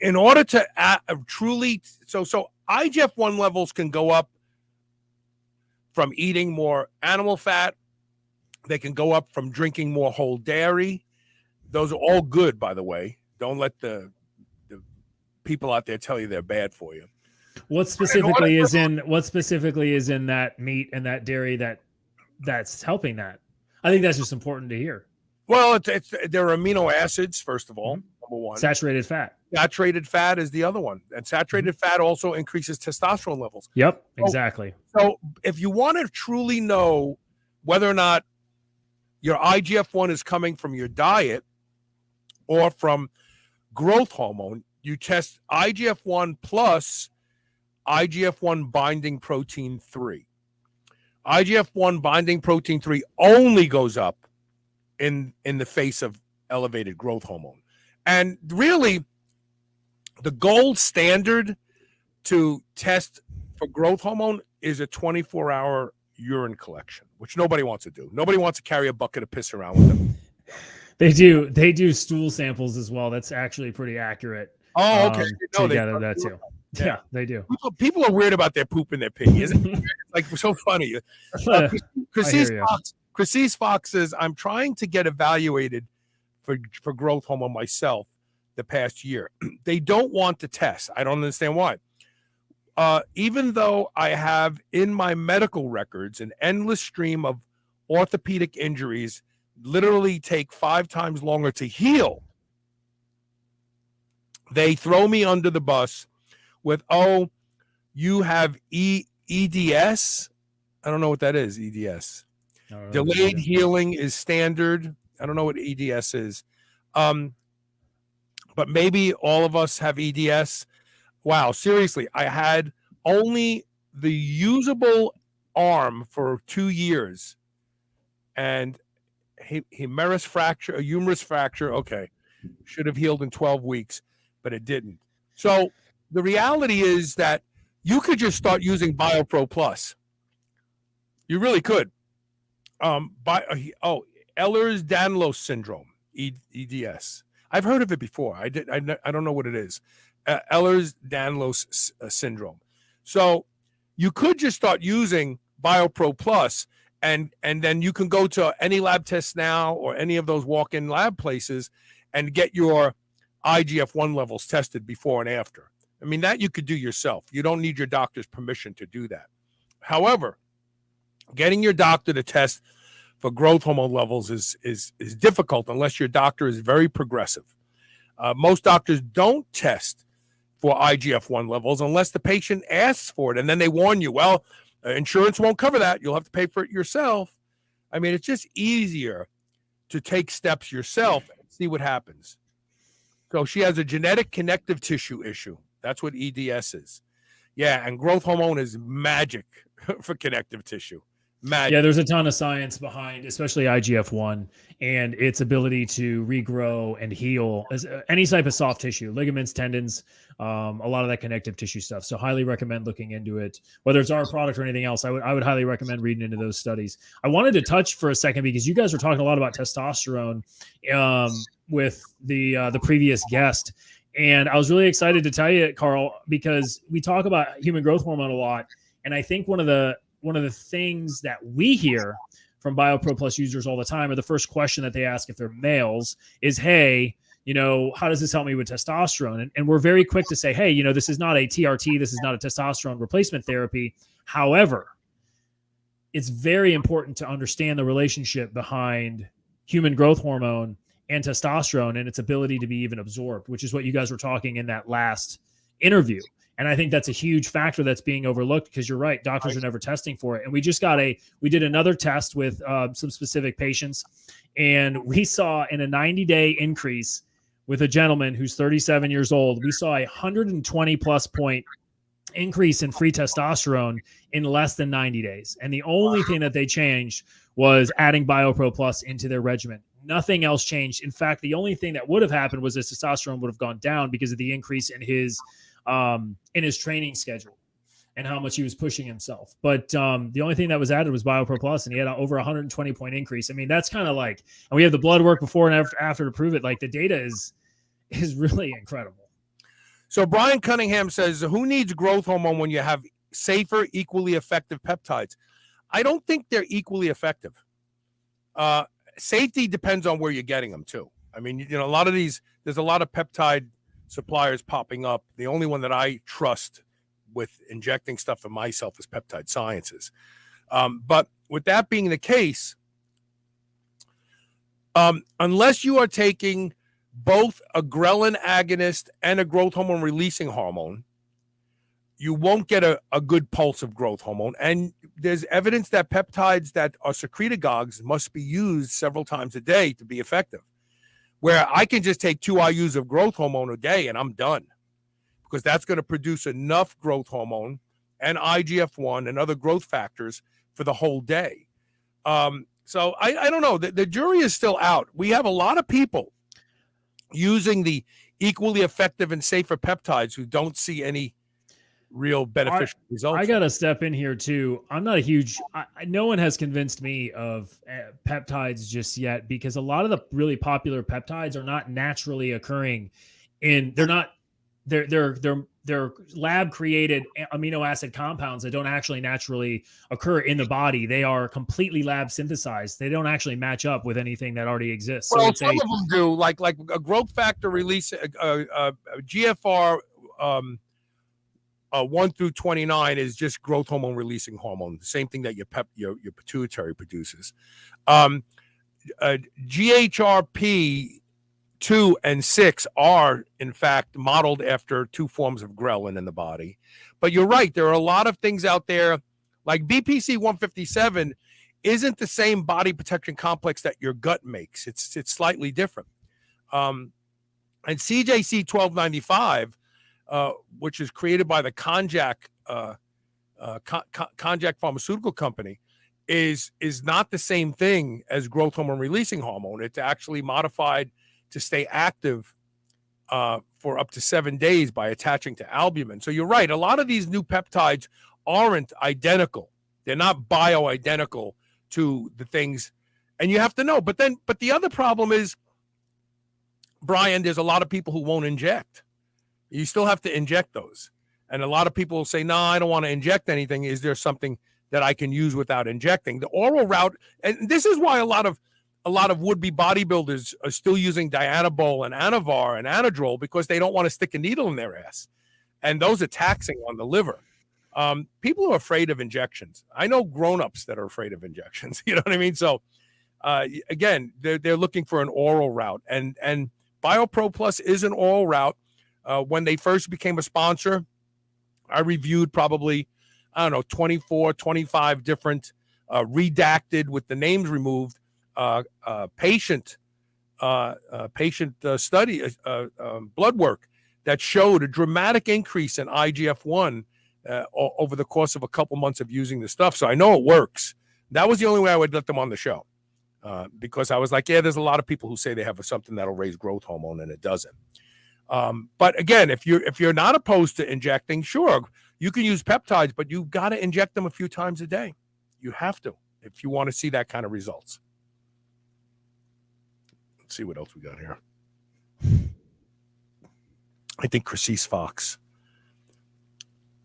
in order to truly, so IGF-1 levels can go up from eating more animal fat. They can go up from drinking more whole dairy. Those are all good, by the way. Don't let the people out there tell you they're bad for you. What specifically is in that meat and that dairy that's helping that? I think that's just important to hear. Well, there are amino acids, first of all, number one. Saturated fat. Saturated fat is the other one. And saturated fat also increases testosterone levels. Yep, exactly. So if you want to truly know whether or not your IGF-1 is coming from your diet or from growth hormone, you test IGF-1 plus IGF-1 binding protein 3. IGF-1 binding protein 3 only goes up in the face of elevated growth hormone. And really, the gold standard to test for growth hormone is a 24-hour urine collection, which nobody wants to do. Nobody wants to carry a bucket of piss around with them. They do stool samples as well. That's actually pretty accurate. Oh, okay. Together that too. Yeah, they do. People are weird about their poop and their pee, isn't it? Like, so funny. Christine Fox says, I'm trying to get evaluated for growth hormone myself the past year. They don't want to test. I don't understand why. even though I have in my medical records an endless stream of orthopedic injuries, literally take 5 times longer to heal, they throw me under the bus with, oh, you have EDS. I don't know what that is, EDS. Delayed healing is standard. I don't know what EDS is. But maybe all of us have EDS. Wow, seriously, I had only the usable arm for 2 years. And humerus fracture, a humerus fracture, okay, should have healed in 12 weeks, but it didn't. So the reality is that you could just start using BioPro Plus. You really could. Ehlers-Danlos syndrome, EDS. I've heard of it before. I don't know what it is. Ehlers-Danlos syndrome. So you could just start using BioPro Plus, and then you can go to any lab test now or any of those walk-in lab places and get your IGF-1 levels tested before and after. I mean, that you could do yourself. You don't need your doctor's permission to do that. However, getting your doctor to test for growth hormone levels is difficult unless your doctor is very progressive. Most doctors don't test for IGF-1 levels unless the patient asks for it, and then they warn you, well, insurance won't cover that. You'll have to pay for it yourself. I mean, it's just easier to take steps yourself and see what happens. So she has a genetic connective tissue issue. That's what EDS is. Yeah, and growth hormone is magic for connective tissue. Magic. Yeah, there's a ton of science behind, especially IGF-1 and its ability to regrow and heal any type of soft tissue, ligaments, tendons, a lot of that connective tissue stuff. So highly recommend looking into it, whether it's our product or anything else. I would highly recommend reading into those studies. I wanted to touch for a second because you guys were talking a lot about testosterone with the previous guest. And I was really excited to tell you, Carole, because we talk about human growth hormone a lot. And I think one of the things that we hear from BioPro Plus users all the time, or the first question that they ask if they're males is, hey, how does this help me with testosterone? And we're very quick to say, hey, this is not a TRT. This is not a testosterone replacement therapy. However, it's very important to understand the relationship behind human growth hormone and testosterone and its ability to be even absorbed, which is what you guys were talking in that last interview. And I think that's a huge factor that's being overlooked because you're right. Doctors are never testing for it. And we did another test with some specific patients, and we saw in a 90-day increase with a gentleman who's 37 years old, we saw a 120 plus point increase in free testosterone in less than 90 days. And the only thing that they changed was adding BioPro Plus into their regimen. Nothing else changed. In fact, the only thing that would have happened was his testosterone would have gone down because of the increase in his training schedule and how much he was pushing himself. But the only thing that was added was BioPro Plus, and he had over 120 point increase. I mean, that's kind of like, and we have the blood work before and after to prove it. Like, the data is really incredible. So Brian Cunningham says, who needs growth hormone when you have safer, equally effective peptides? I don't think they're equally effective. Safety depends on where you're getting them too. I mean, a lot of there's a lot of peptide suppliers popping up. The only one that I trust with injecting stuff in myself is Peptide Sciences. But with that being the case, unless you are taking both a ghrelin agonist and a growth hormone releasing hormone, you won't get a good pulse of growth hormone. And there's evidence that peptides that are secretagogues must be used several times a day to be effective. Where I can just take 2 IUs of growth hormone a day and I'm done, because that's going to produce enough growth hormone and IGF-1 and other growth factors for the whole day. So I don't know. The jury is still out. We have a lot of people using the equally effective and safer peptides who don't see any real beneficial results. I got to step in here too. I'm not a huge, no one has convinced me of peptides just yet, because a lot of the really popular peptides are not naturally occurring they're lab created amino acid compounds that don't actually naturally occur in the body. They are completely lab synthesized. They don't actually match up with anything that already exists. Well, some of them do, like a growth factor release, GFR, 1 through 29 is just growth hormone releasing hormone, the same thing that your pituitary produces. GHRP 2 and 6 are, in fact, modeled after two forms of ghrelin in the body. But you're right. There are a lot of things out there, like BPC 157 isn't the same body protection complex that your gut makes. It's slightly different. And CJC 1295, which is created by the Konjac pharmaceutical company, is not the same thing as growth hormone releasing hormone. It's actually modified to stay active for up to 7 days by attaching to albumin. So you're right. A lot of these new peptides aren't identical. They're not bioidentical to the things. And you have to know. But the other problem is, Brian, there's a lot of people who won't inject. You still have to inject those. And a lot of people will say, no, I don't want to inject anything. Is there something that I can use without injecting? The oral route, and this is why a lot of would-be bodybuilders are still using Dianabol and Anavar and Anadrol, because they don't want to stick a needle in their ass. And those are taxing on the liver. People are afraid of injections. I know grown-ups that are afraid of injections. You know what I mean? So, again, they're looking for an oral route. And BioPro Plus is an oral route. When they first became a sponsor, I reviewed probably, 24, 25 different redacted with the names removed patient study, blood work that showed a dramatic increase in IGF-1 over the course of a couple months of using the stuff. So I know it works. That was the only way I would let them on the show, because I was like, yeah, there's a lot of people who say they have something that'll raise growth hormone and it doesn't. But again, if you're not opposed to injecting, sure, you can use peptides, but you've got to inject them a few times a day. You have to, if you want to see that kind of results. Let's see what else we got here. I think Chrissy Fox.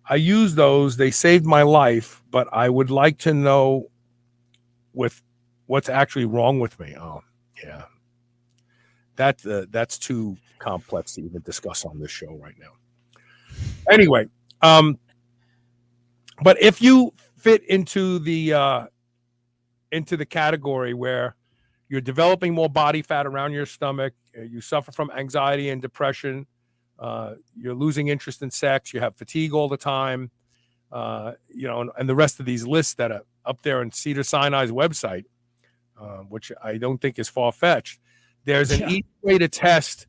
I use those. They saved my life, but I would like to know with what's actually wrong with me. Oh, yeah. That's too complex to even discuss on this show right now. Anyway, but if you fit into the category where you're developing more body fat around your stomach, you suffer from anxiety and depression, you're losing interest in sex, you have fatigue all the time, and the rest of these lists that are up there on Cedars-Sinai's website, which I don't think is far-fetched. There's an easy way to test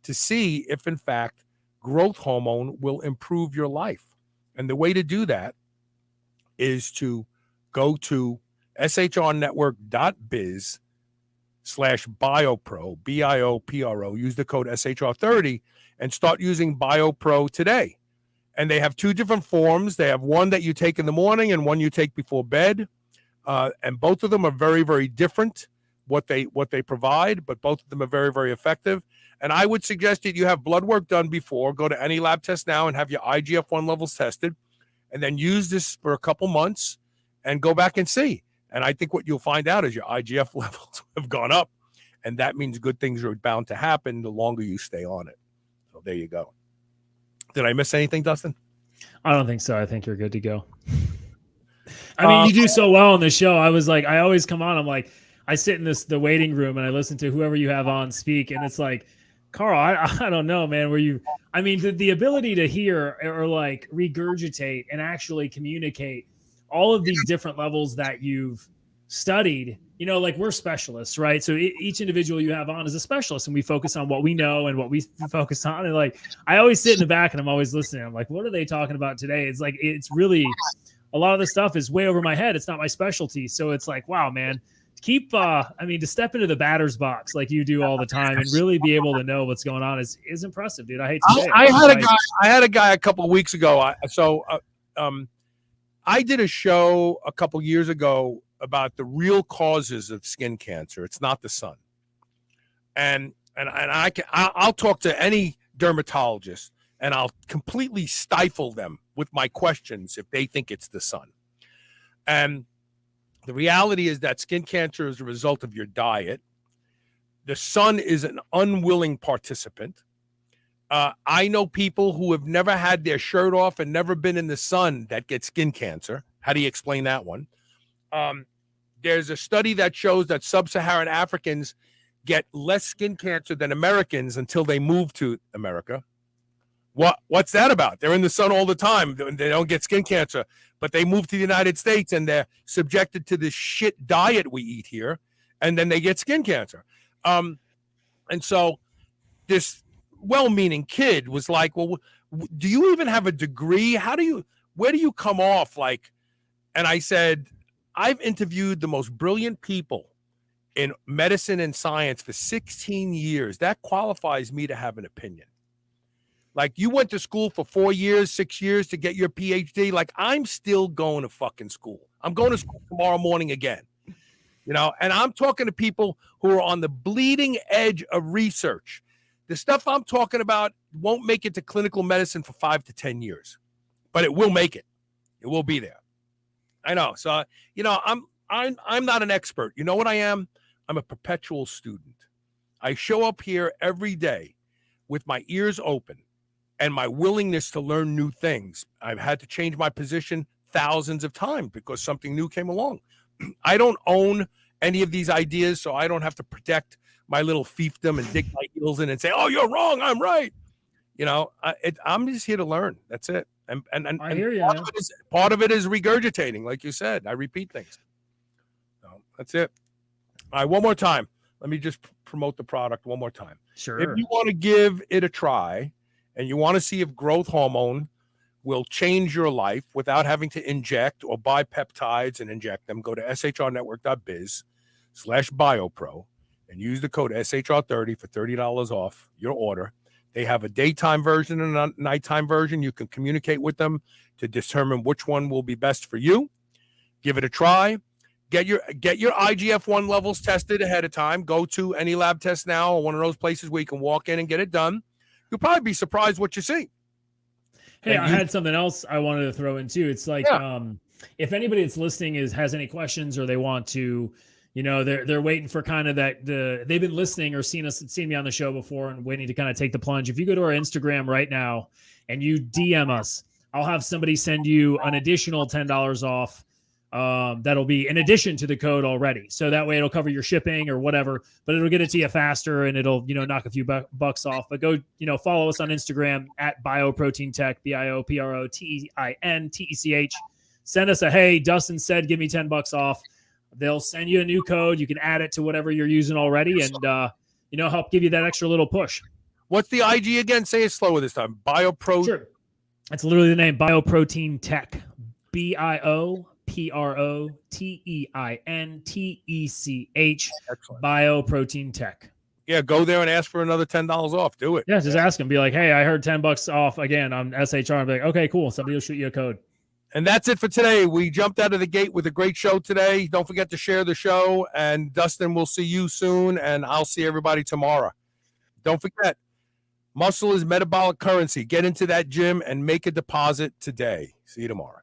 to see if, in fact, growth hormone will improve your life. And the way to do that is to go to shrnetwork.biz/biopro, BIOPRO, use the code SHR30 and start using BioPro today. And they have two different forms. They have one that you take in the morning and one you take before bed. And both of them are very, very different, what they provide, but both of them are very, very effective. And I would suggest that you have blood work done before. Go to any lab test now and have your IGF-1 levels tested, and then use this for a couple months and go back and see. And I think what you'll find out is your IGF levels have gone up, and that means good things are bound to happen the longer you stay on it. So there you go. Did I miss anything, Dustin? I don't think so. I think you're good to go. I mean, you do so well on the show. I was like, I always come on. I'm like, I sit in the waiting room and I listen to whoever you have on speak, and it's like, Carl, I don't know, man. The ability to hear or like regurgitate and actually communicate all of these different levels that you've studied, like we're specialists, right? So each individual you have on is a specialist, and we focus on what we know and what we focus on. And like, I always sit in the back and I'm always listening. I'm like, what are they talking about today? It's like, it's really, a lot of the stuff is way over my head. It's not my specialty. So it's like, wow, man, to step into the batter's box like you do all the time and really be able to know what's going on is impressive, dude. I hate to say it. I had a guy a couple of weeks ago. I did a show a couple years ago about the real causes of skin cancer. It's not the sun. And I'll talk to any dermatologist and I'll completely stifle them with my questions if they think it's the sun. And the reality is that skin cancer is a result of your diet. The sun is an unwilling participant. I know people who have never had their shirt off and never been in the sun that get skin cancer. How do you explain that one? There's a study that shows that sub-Saharan Africans get less skin cancer than Americans until they move to America. What's that about? They're in the sun all the time. They don't get skin cancer, but they move to the United States and they're subjected to this shit diet we eat here, and then they get skin cancer. And so this well-meaning kid was like, well, do you even have a degree? Where do you come off? Like, and I said, I've interviewed the most brilliant people in medicine and science for 16 years. That qualifies me to have an opinion. Like, you went to school for 4 years, 6 years to get your PhD. Like, I'm still going to fucking school. I'm going to school tomorrow morning again, you know, and I'm talking to people who are on the bleeding edge of research. The stuff I'm talking about won't make it to clinical medicine for 5 to 10 years, but it will make it. It will be there. I know. So, you know, I'm not an expert. You know what I am? I'm a perpetual student. I show up here every day with my ears open and my willingness to learn new things. I've had to change my position thousands of times because something new came along. I don't own any of these ideas, so I don't have to protect my little fiefdom and dig my heels in and say, oh, you're wrong, I'm right. You know, I'm just here to learn. That's it. And I hear you. Part of it is regurgitating, like you said. I repeat things. So that's it. All right, one more time. Let me just promote the product one more time. Sure. If you want to give it a try and you want to see if growth hormone will change your life without having to inject or buy peptides and inject them, go to shrnetwork.biz/biopro and use the code SHR30 for $30 off your order. They have a daytime version and a nighttime version. You can communicate with them to determine which one will be best for you. Give it a try. Get your IGF-1 levels tested ahead of time. Go to any lab test now or one of those places where you can walk in and get it done. You'll probably be surprised what you see. Hey, I had something else I wanted to throw in too. It's like, if anybody that's listening has any questions or they want to, you know, they're waiting for kind of they've been listening or seen me on the show before and waiting to kind of take the plunge. If you go to our Instagram right now and you DM us, I'll have somebody send you an additional $10 off. That'll be in addition to the code already. So that way it'll cover your shipping or whatever, but it'll get it to you faster and it'll, you know, knock a few bucks off. But go, you know, follow us on Instagram at Bioprotein Tech, BIOPROTEINTECH. Send us a, hey, Dustin said, give me $10 off. They'll send you a new code. You can add it to whatever you're using already and, you know, help give you that extra little push. What's the IG again? Say it slower this time. Biopro. Sure. That's literally the name, Bioprotein Tech. BIOPROTEINTECH. Bioprotein Tech. Yeah, go there and ask for another $10 off. Do it. Yeah, just ask them. Be like, hey, I heard $10 off again on SHR. And be like, okay, cool. Somebody will shoot you a code. And that's it for today. We jumped out of the gate with a great show today. Don't forget to share the show. And Dustin, we'll see you soon. And I'll see everybody tomorrow. Don't forget, muscle is metabolic currency. Get into that gym and make a deposit today. See you tomorrow.